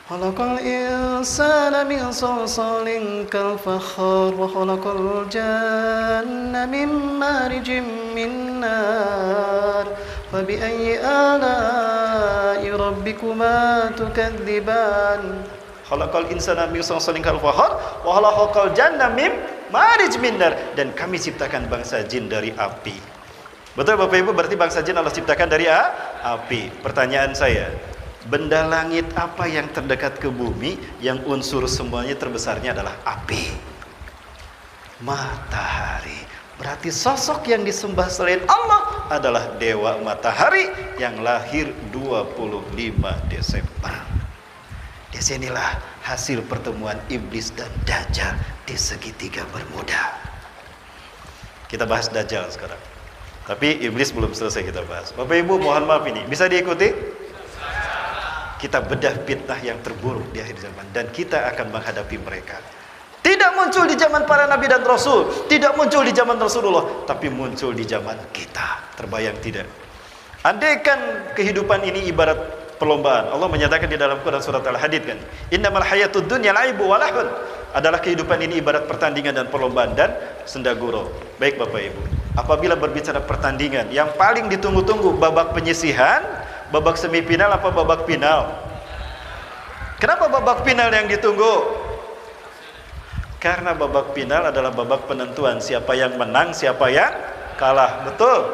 Khalaqal insana min salsalin kal fakhar wa khalaqal janna min marijin min nar fa bi ayyi ala'i rabbikuma tukadziban. Khalaqal insana min salsalin kal fakhar wa khalaqal janna min marij min nar, dan kami ciptakan bangsa jin dari api. Betul Bapak Ibu, berarti bangsa jin Allah ciptakan dari api. Pertanyaan saya, benda langit apa yang terdekat ke bumi yang unsur semuanya terbesarnya adalah api? Matahari. Berarti sosok yang disembah selain Allah adalah dewa matahari yang lahir 25 Desember. Disinilah hasil pertemuan iblis dan Dajjal di segitiga Bermuda. Kita bahas Dajjal sekarang. Tapi iblis belum selesai kita bahas. Bapak Ibu mohon maaf ini, bisa diikuti? Kita bedah fitnah yang terburuk di akhir zaman dan kita akan menghadapi mereka. Tidak muncul di zaman para nabi dan rasul, tidak muncul di zaman Rasulullah, tapi muncul di zaman kita. Terbayang tidak? Andaikan kehidupan ini ibarat perlombaan, Allah menyatakan di dalam Quran surat Al-Hadid kan, innamal hayatud dunya laibu wa lahun. Adalah kehidupan ini ibarat pertandingan dan perlombaan dan senda gurau. Baik Bapak Ibu, apabila berbicara pertandingan, yang paling ditunggu-tunggu babak penyisihan, babak semifinal apa babak final? Kenapa babak final yang ditunggu? Karena babak final adalah babak penentuan siapa yang menang, siapa yang kalah. Betul?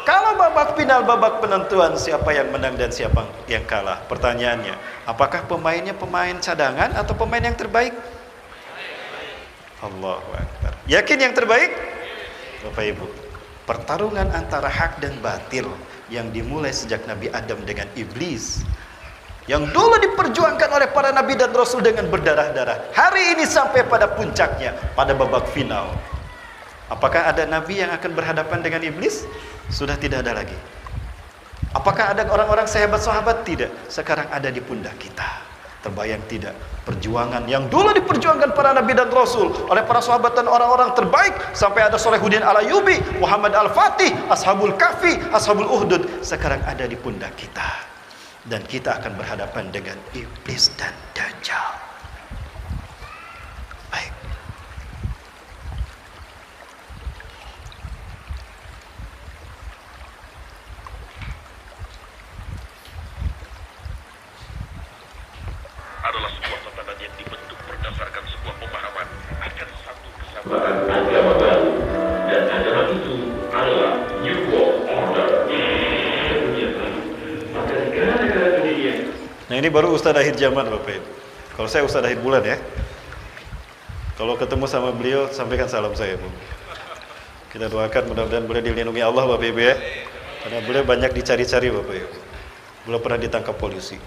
Kalau babak final, babak penentuan siapa yang menang dan siapa yang kalah. Pertanyaannya, apakah pemainnya pemain cadangan atau pemain yang terbaik? Allahu Akbar. Yakin yang terbaik? Bapak Ibu, pertarungan antara hak dan batil yang dimulai sejak Nabi Adam dengan iblis, yang dulu diperjuangkan oleh para nabi dan rasul dengan berdarah-darah, hari ini sampai pada puncaknya, pada babak final. Apakah ada nabi yang akan berhadapan dengan iblis? Sudah tidak ada lagi. Apakah ada orang-orang sehebat sahabat? Tidak. Sekarang ada di pundak kita. Terbayang tidak? Perjuangan yang dulu diperjuangkan para nabi dan rasul oleh para sahabat dan orang-orang terbaik, sampai ada Shalahuddin Al-Ayyubi, Muhammad Al-Fatih, Ashabul Kahfi, Ashabul Uhdud, sekarang ada di pundak kita. Dan kita akan berhadapan dengan iblis dan dajjal. Baik. Adalah sebuah tatanan yang dibentuk berdasarkan sebuah pemahaman akan satu kesatuan. Bahkan agama baru, dan agama itu adalah New World Order. Dunia baru. Maka negara-negara dunia. Nah ini baru Ustadz akhir zaman Bapak Ibu. Kalau saya Ustadz akhir bulan ya. Kalau ketemu sama beliau sampaikan salam saya Bu. Kita doakan mudah-mudahan beliau dilindungi Allah Bapak Ibu ya. Karena beliau banyak dicari-cari Bapak Ibu. Beliau pernah ditangkap polisi,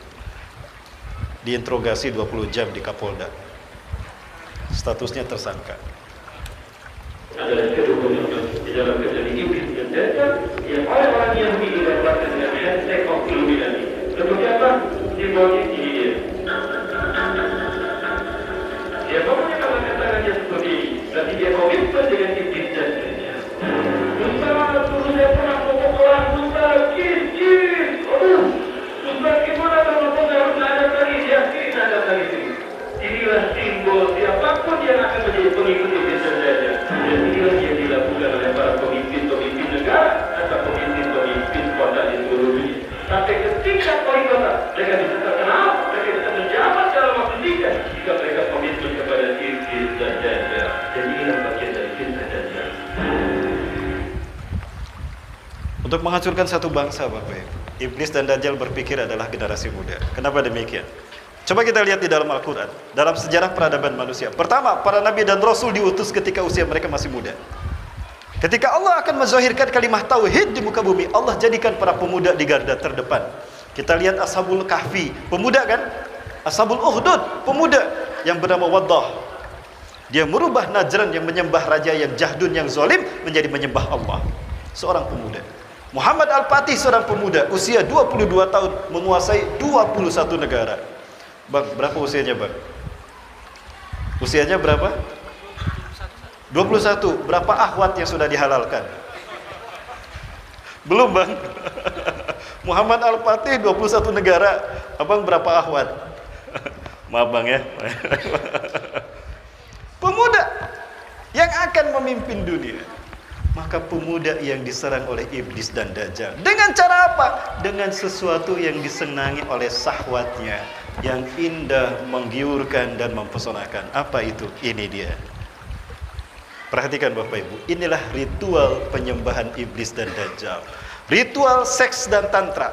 diinterogasi 20 jam di Kapolda, statusnya tersangka. Adalah kedua-duanya di dalam kejadian iblis dan dajjal yang orang-orang yang digambarkan dengan hashtag of Illuminati. Seperti apa? Di bawah ini dia. Dia pokoknya kalau katakannya seperti ini, berarti dia komitmen dengan iblis dan dajjal. Ustaz, dulu saya pernah ngomong orang Ustaz, kis. Ustaz, gimana kalau harus ada lagi? Yakin ada lagi. Inilah simbol siapapun yang akan menjadi pengikut iblis dan dajjal. Dan inilah yang dilakukan oleh para pemimpin negara atau pemimpin kota di seluruh dunia. Sampai ketika poin kota, mereka bisa terkenal, mereka bisa menjabat dalam waktu singkat jika mereka komitmen kepada iblis dan dajjal. Dan inilah bagian dari fitnah dajjal. Untuk menghancurkan satu bangsa Bapak Ibu, iblis dan dajjal berpikir adalah generasi muda. Kenapa demikian? Coba kita lihat di dalam Al-Quran, dalam sejarah peradaban manusia. Pertama, para nabi dan rasul diutus ketika usia mereka masih muda. Ketika Allah akan menzahirkan kalimah tauhid di muka bumi, Allah jadikan para pemuda di garda terdepan. Kita lihat Ashabul Kahfi, pemuda kan? Ashabul Uhdud, pemuda yang bernama Waddah. Dia merubah Najran yang menyembah raja yang jahdun, yang zalim, menjadi menyembah Allah. Seorang pemuda. Muhammad Al-Fatih, seorang pemuda, usia 22 tahun, menguasai 21 negara. Bang, berapa usianya Bang? Usianya berapa? 21. Berapa ahwat yang sudah dihalalkan? Belum Bang. Muhammad Al-Fatih 21 negara. Abang berapa ahwat? Maaf Bang ya. Pemuda yang akan memimpin dunia. Maka pemuda yang diserang oleh iblis dan dajjal. Dengan cara apa? Dengan sesuatu yang disenangi oleh syahwatnya, yang indah, menggiurkan dan mempesonakan. Apa itu? Ini dia. Perhatikan Bapak Ibu, inilah ritual penyembahan iblis dan dajjal. Ritual seks dan tantra.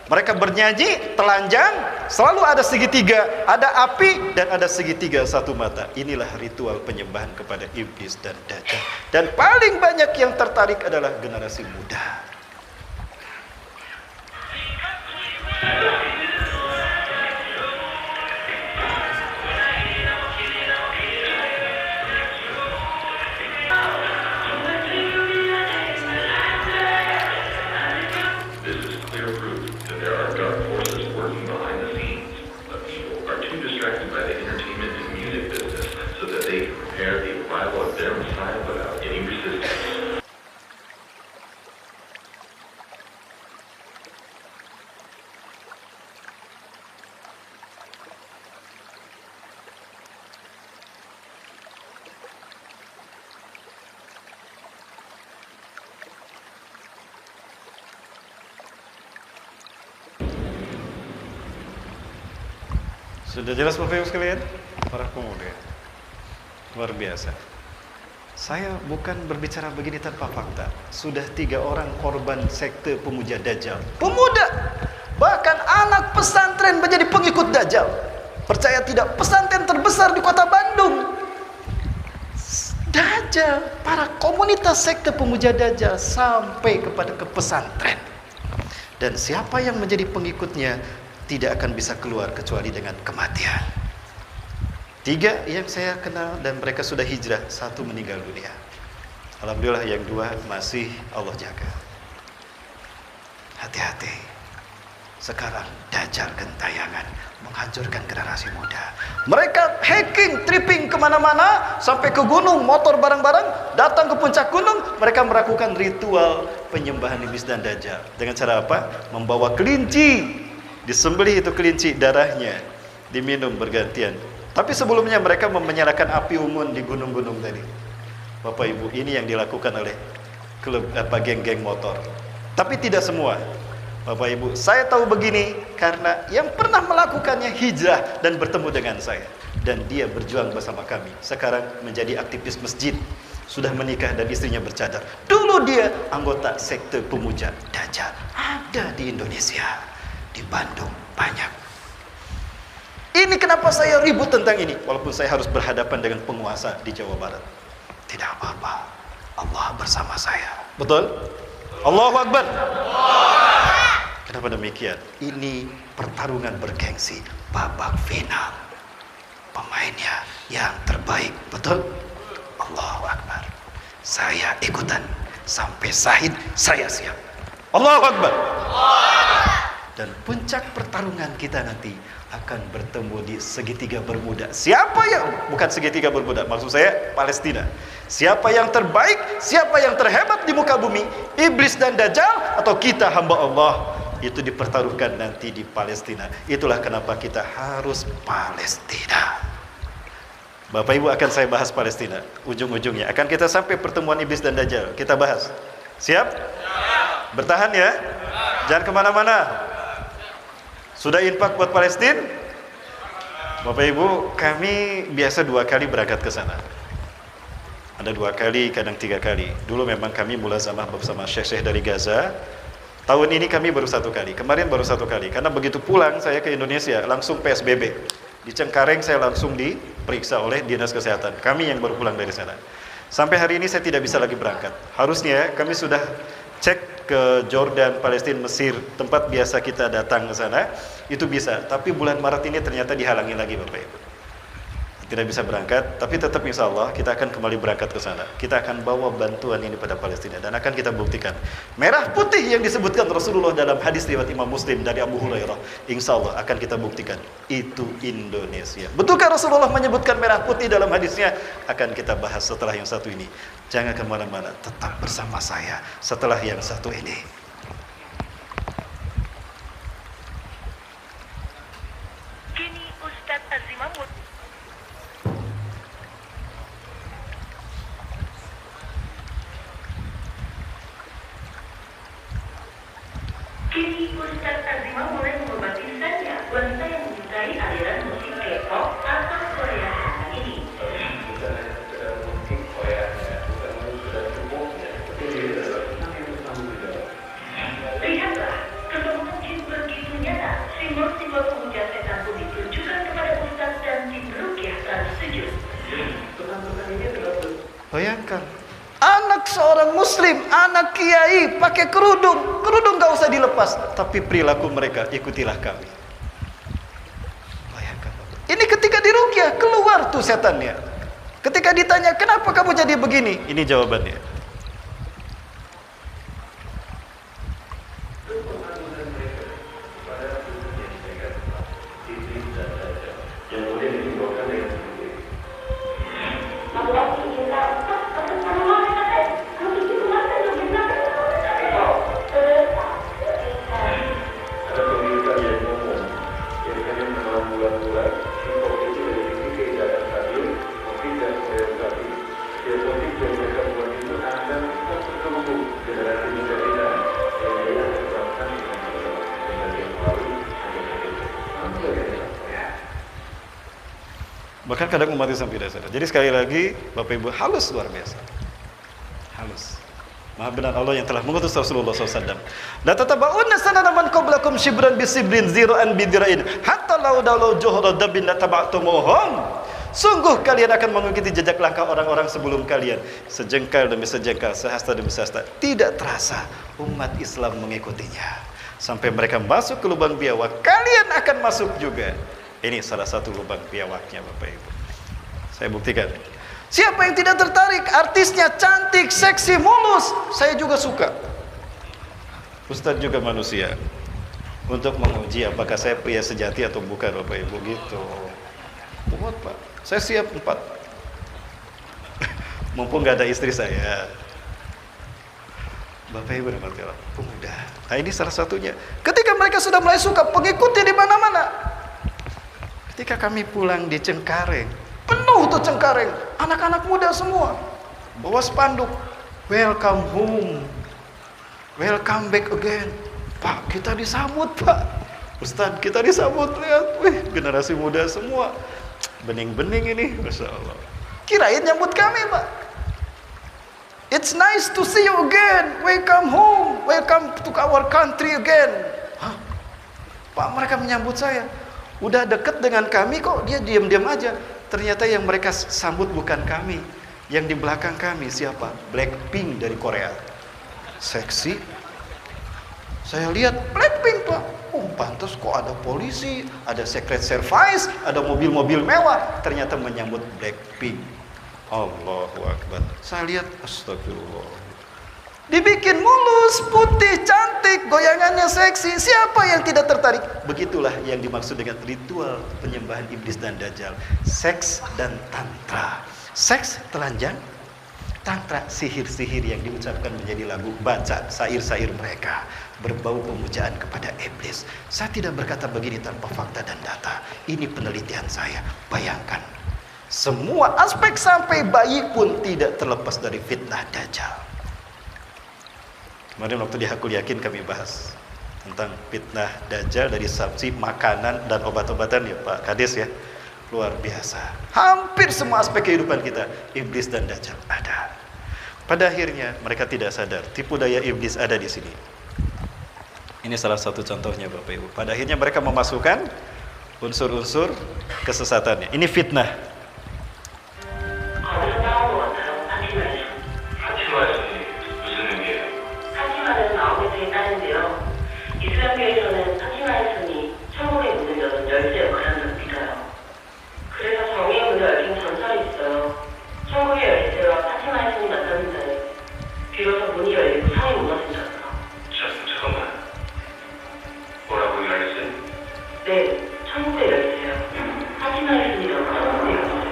Mereka bernyanyi, telanjang, selalu ada segitiga, ada api dan ada segitiga satu mata. Inilah ritual penyembahan kepada iblis dan dajjal. Dan paling banyak yang tertarik adalah generasi muda. Sudah jelas Bapak Ibu sekalian? Para pemuda, luar biasa. Saya bukan berbicara begini tanpa fakta. Sudah 3 orang korban sekte pemuja Dajjal. Pemuda, bahkan anak pesantren menjadi pengikut Dajjal. Percaya tidak, pesantren terbesar di kota Bandung, Dajjal, para komunitas sekte pemuja Dajjal sampai kepada ke pesantren. Dan siapa yang menjadi pengikutnya tidak akan bisa keluar kecuali dengan kematian. 3 yang saya kenal dan mereka sudah hijrah, 1 meninggal dunia. Alhamdulillah yang 2 masih Allah jaga. Hati-hati. Sekarang Dajjal gentayangan menghancurkan generasi muda. Mereka hacking, tripping kemana-mana, sampai ke gunung, motor barang-barang, datang ke puncak gunung. Mereka melakukan ritual penyembahan iblis dan Dajjal. Dengan cara apa? Membawa kelinci, disembelih itu kelinci, darahnya diminum bergantian. Tapi sebelumnya mereka menyalakan api unggun di gunung-gunung tadi. Bapak Ibu, ini yang dilakukan oleh geng-geng motor. Tapi tidak semua. Bapak Ibu, saya tahu begini karena yang pernah melakukannya hijrah dan bertemu dengan saya. Dan dia berjuang bersama kami. Sekarang menjadi aktivis masjid. Sudah menikah dan istrinya bercadar. Dulu dia anggota sekte pemuja Dajjal. Ada di Indonesia. Di Bandung banyak. Ini kenapa saya ribut tentang ini, walaupun saya harus berhadapan dengan penguasa di Jawa Barat. Tidak apa-apa, Allah bersama saya. Betul? Allahu Akbar. Kenapa demikian? Ini pertarungan bergengsi, babak final. Pemainnya yang terbaik, betul? Allahu Akbar. Saya ikutan sampai syahid, saya siap. Allahu Akbar. Dan puncak pertarungan kita nanti akan bertemu di segitiga Bermuda. Siapa yang, bukan segitiga Bermuda, maksud saya Palestina. Siapa yang terbaik, siapa yang terhebat di muka bumi, iblis dan Dajjal atau kita hamba Allah, itu dipertaruhkan nanti di Palestina. Itulah kenapa kita harus Palestina. Bapak Ibu, akan saya bahas Palestina. Ujung-ujungnya akan kita sampai pertemuan iblis dan Dajjal. Kita bahas. Siap? Bertahan ya. Jangan kemana-mana. Sudah infak buat Palestina? Bapak Ibu, kami biasa 2 kali berangkat ke sana. Ada 2 kali, kadang 3 kali. Dulu memang kami mulazamah bersama syekh-syekh dari Gaza. Tahun ini kami baru 1 kali. Kemarin baru 1 kali. Karena begitu pulang saya ke Indonesia, langsung PSBB. Di Cengkareng saya langsung diperiksa oleh Dinas Kesehatan. Kami yang baru pulang dari sana. Sampai hari ini saya tidak bisa lagi berangkat. Harusnya kami sudah cek ke Jordan, Palestina, Mesir, tempat biasa kita datang ke sana, itu bisa. Tapi bulan Maret ini ternyata dihalangi lagi Bapak Ibu. Tidak bisa berangkat, tapi tetap insya Allah kita akan kembali berangkat ke sana. Kita akan bawa bantuan ini pada Palestina dan akan kita buktikan. Merah putih yang disebutkan Rasulullah dalam hadis riwayat Imam Muslim dari Abu Hurairah, insya Allah akan kita buktikan itu Indonesia. Betulkah Rasulullah menyebutkan merah putih dalam hadisnya? Akan kita bahas setelah yang satu ini. Jangan kemana-mana, tetap bersama saya setelah yang satu ini. Kini Ustadz Azimamud mulai mengobati saya, wanita yang menyukai aliran musik K-pop atau Korea Selatan ini. Lihatlah, kesombongan jin begitu nyata. Simbol-simbol pemuja setan pun ditunjukkan kepada Ustadz dan tim rukyah tersetuju. Bayangkan, anak seorang muslim, anak kiai pakai kerudung gak usah dilepas, tapi perilaku mereka ikutilah kami. Bayangkan, ini ketika dirukyah keluar tuh setannya. Ketika ditanya kenapa kamu jadi begini, ini jawabannya. Bahkan kadang umat Islam tidak sadar. Jadi sekali lagi, Bapak Ibu, halus luar biasa. Halus. Maha benar Allah yang telah mengutus Rasulullah SAW. La tataba'unna sanana man qablakum shibran bisibrin zira'an bidira'in hatta law dalu juhra dabin la taba'tumuhum. Sungguh kalian akan mengikuti jejak langkah orang-orang sebelum kalian, sejengkal demi sejengkal, sehasta demi sehasta. Tidak terasa umat Islam mengikutinya. Sampai mereka masuk ke lubang biawak, kalian akan masuk juga. Ini salah satu lubang biawaknya Bapak Ibu. Saya buktikan. Siapa yang tidak tertarik? Artisnya cantik, seksi, mulus. Saya juga suka. Ustadz juga manusia. Untuk menguji apakah saya pria sejati atau bukan Bapak Ibu gitu. Buat Pak. Saya siap 4. Mumpung gak ada istri saya. Bapak Ibu dan Bapak pemuda. Nah ini salah satunya. Ketika mereka sudah mulai suka, pengikutnya di mana-mana. Ketika kami pulang di Cengkareng, penuh tuh Cengkareng, anak-anak muda semua bawa spanduk, welcome home, welcome back again. Pak, kita disambut Pak. Ustadz, kita disambut, lihat, wih, generasi muda semua, bening-bening ini, Masya Allah. Kirain nyambut kami Pak. It's nice to see you again, welcome home, welcome to our country again. Hah? Pak, mereka menyambut saya. Udah deket dengan kami kok dia diam-diam aja. Ternyata yang mereka sambut bukan kami. Yang di belakang kami siapa? Blackpink dari Korea. Seksi. Saya lihat Blackpink Pak. Oh pantas kok ada polisi, ada secret service, ada mobil-mobil mewah. Ternyata menyambut Blackpink. Allahu Akbar. Saya lihat astagfirullah. Dibikin mulus, putih, cantik, goyangannya seksi. Siapa yang tidak tertarik? Begitulah yang dimaksud dengan ritual penyembahan iblis dan dajjal. Seks dan tantra. Seks telanjang, tantra sihir-sihir yang diucapkan menjadi lagu, baca syair-syair mereka, berbau pemujaan kepada iblis. Saya tidak berkata begini tanpa fakta dan data. Ini penelitian saya. Bayangkan, semua aspek sampai bayi pun tidak terlepas dari fitnah dajjal. Kemarin waktu di Hakul Yakin kami bahas tentang fitnah dajjal dari saksi, makanan, dan obat-obatan ya Pak Kades ya. Luar biasa. Hampir semua aspek kehidupan kita, iblis dan dajjal ada. Pada akhirnya mereka tidak sadar, tipu daya iblis ada di sini. Ini salah satu contohnya Bapak Ibu. Pada akhirnya mereka memasukkan unsur-unsur kesesatannya. Ini fitnah. 이슬람교에서는 파티마의 손이 천국의 문을 여는 열쇠 역할을 믿어요. 그래서 정의의 문을 얽힌 전설이 있어요. 천국의 열쇠와 파티마의 손이 만나는 날에 비로소 문이 열리고 성이 무너진 적이요. 잠깐만. 뭐라고 열쇠? 네, 천국의 열쇠요. 파티마의 손이라고 천국의 열쇠요.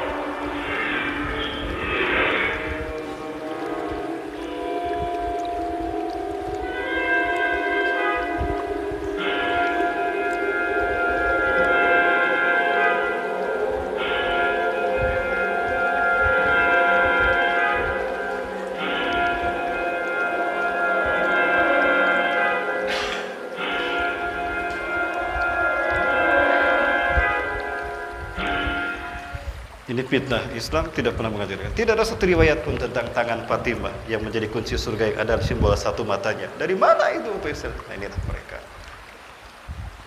Ini fitnah. Islam tidak pernah mengajarkan. Tidak ada satu riwayat pun tentang tangan Fatimah yang menjadi kunci surga yang ada simbol satu matanya. Dari mana itu? Nah, inilah mereka.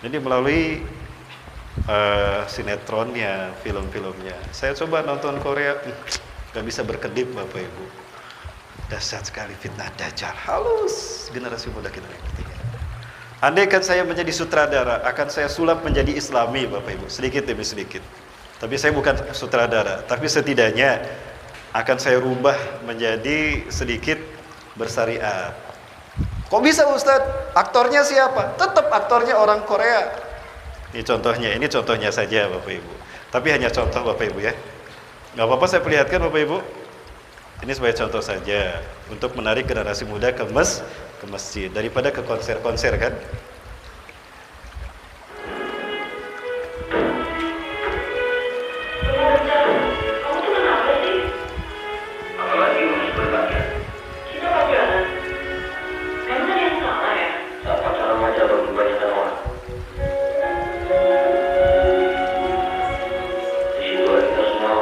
Jadi melalui sinetronnya, film-filmnya, saya coba nonton Korea, gak bisa berkedip Bapak Ibu. Dahsyat sekali fitnah dajjal. Halus generasi muda kita ngertinya. Andaikan saya menjadi sutradara, akan saya sulap menjadi Islami Bapak Ibu, sedikit demi sedikit. Tapi saya bukan sutradara, tapi setidaknya akan saya rubah menjadi sedikit bersyariat. Kok bisa Ustadz? Aktornya siapa? Tetap aktornya orang Korea. Ini contohnya saja Bapak Ibu. Tapi hanya contoh Bapak Ibu ya. Gak apa-apa saya perlihatkan Bapak Ibu. Ini sebagai contoh saja untuk menarik generasi muda ke masjid daripada ke konser-konser kan. Di situ kita semua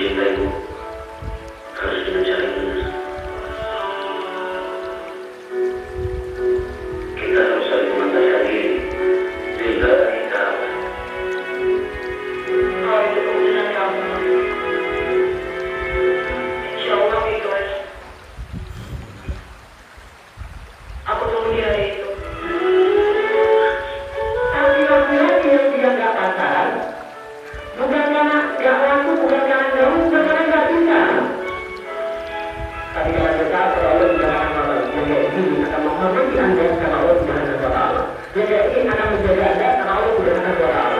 mencintaimu harus dengan cara yang benar. Kita harus saling mematahkan diri sehingga kita Kalau itu keputusan kamu, insya Allah ikhlas. Aku tunggu di hari itu. Tapi laki-laki yang tidak pacaran, bukan karena gak laku, bukan karena jauh, bukan karena gak cinta. Tapi kalau kita Allah Subhanahu wa Ta'ala ini akan menghormati Anda karena Allah Subhanahu wa Ta'ala. Jadi ini akan menjaga Anda karena Allah Subhanahu wa Ta'ala.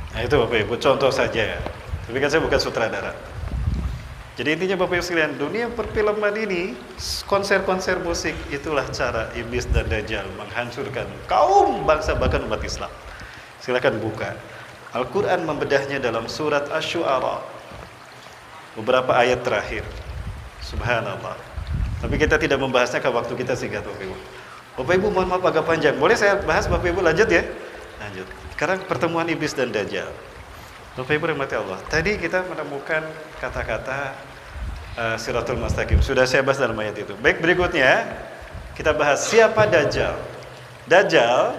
Nah itu Bapak Ibu, contoh saja ya. Tapi kan saya bukan sutradara. Jadi intinya Bapak Ibu sekalian, dunia perfilman ini, konser-konser musik, itulah cara iblis dan dajjal menghancurkan kaum bangsa bahkan umat Islam. Silakan buka. Al-Quran membedahnya dalam surat Asy-Syu'ara. Beberapa ayat terakhir. Subhanallah. Tapi kita tidak membahasnya ke waktu kita singkat Bapak Ibu. Bapak Ibu mohon maaf agak panjang. Boleh saya bahas Bapak Ibu lanjut ya? Lanjut. Sekarang pertemuan iblis dan dajjal. Bapak Ibu rahmati Allah. Tadi kita menemukan kata-kata Siratul Mustaqim. Sudah saya bahas dalam ayat itu. Baik, berikutnya kita bahas siapa dajjal. Dajjal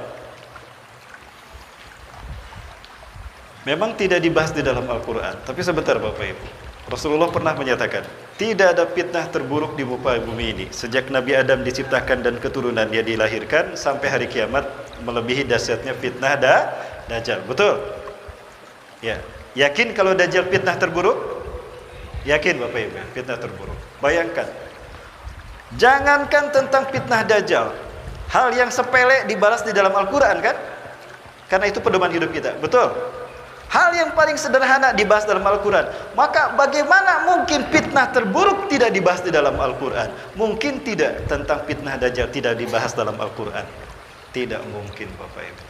memang tidak dibahas di dalam Al-Quran. Tapi sebentar Bapak Ibu. Rasulullah pernah menyatakan, tidak ada fitnah terburuk di muka bumi ini sejak Nabi Adam diciptakan dan keturunan dia dilahirkan sampai hari kiamat, melebihi dahsyatnya fitnah dajjal. Betul? Ya. Yakin kalau dajjal fitnah terburuk? Yakin Bapak Ibu, fitnah terburuk. Bayangkan. Jangankan tentang fitnah dajjal, hal yang sepele dibalas di dalam Al-Quran kan? Karena itu pedoman hidup kita. Betul? Hal yang paling sederhana dibahas dalam Al-Quran. Maka bagaimana mungkin fitnah terburuk tidak dibahas di dalam Al-Quran? Mungkin tidak tentang fitnah dajjal tidak dibahas dalam Al-Quran. Tidak mungkin Bapak Ibu.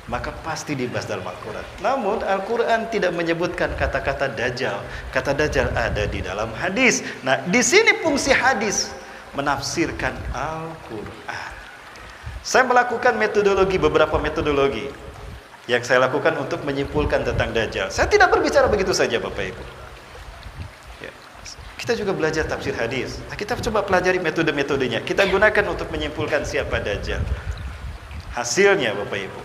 Maka pasti dibahas dalam Al-Quran. Namun Al-Quran tidak menyebutkan kata-kata dajjal. Kata dajjal ada di dalam hadis. Nah di sini fungsi hadis menafsirkan Al-Quran. Saya melakukan beberapa metodologi yang saya lakukan untuk menyimpulkan tentang dajjal. Saya tidak berbicara begitu saja Bapak Ibu. Ya. Kita juga belajar tafsir hadis. Nah, kita coba pelajari metode-metodenya. Kita gunakan untuk menyimpulkan siapa dajjal. Hasilnya Bapak Ibu,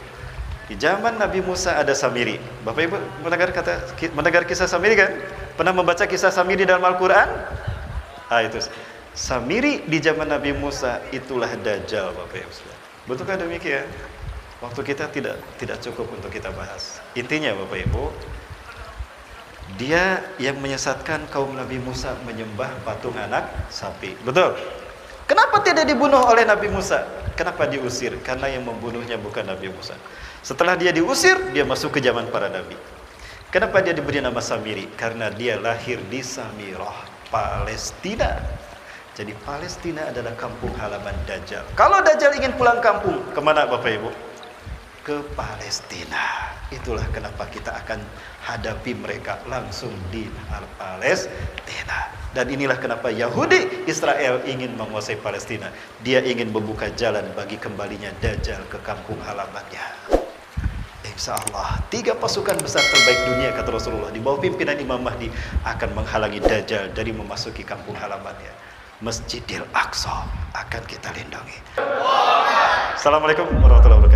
di zaman Nabi Musa ada Samiri. Bapak Ibu mendengar kisah Samiri kan? Pernah membaca kisah Samiri dalam Al-Quran? Ah itu. Samiri di zaman Nabi Musa itulah dajjal Bapak Ibu. Betulkah demikian? Waktu kita tidak cukup untuk kita bahas. Intinya Bapak Ibu, dia yang menyesatkan kaum Nabi Musa menyembah patung anak sapi. Betul? Kenapa tidak dibunuh oleh Nabi Musa? Kenapa diusir? Karena yang membunuhnya bukan Nabi Musa. Setelah dia diusir, dia masuk ke zaman para nabi. Kenapa dia diberi nama Samiri? Karena dia lahir di Samirah, Palestina. Jadi Palestina adalah kampung halaman Dajjal. Kalau Dajjal ingin pulang kampung, kemana Bapak Ibu? Ke Palestina. Itulah kenapa kita akan hadapi mereka langsung di Palestina. Dan inilah kenapa Yahudi Israel ingin menguasai Palestina. Dia ingin membuka jalan bagi kembalinya Dajjal ke kampung halamannya. Insya Allah 3 pasukan besar terbaik dunia kata Rasulullah di bawah pimpinan Imam Mahdi akan menghalangi Dajjal dari memasuki kampung halamannya. Masjidil Aqsa akan kita lindungi. Assalamualaikum warahmatullahi wabarakatuh.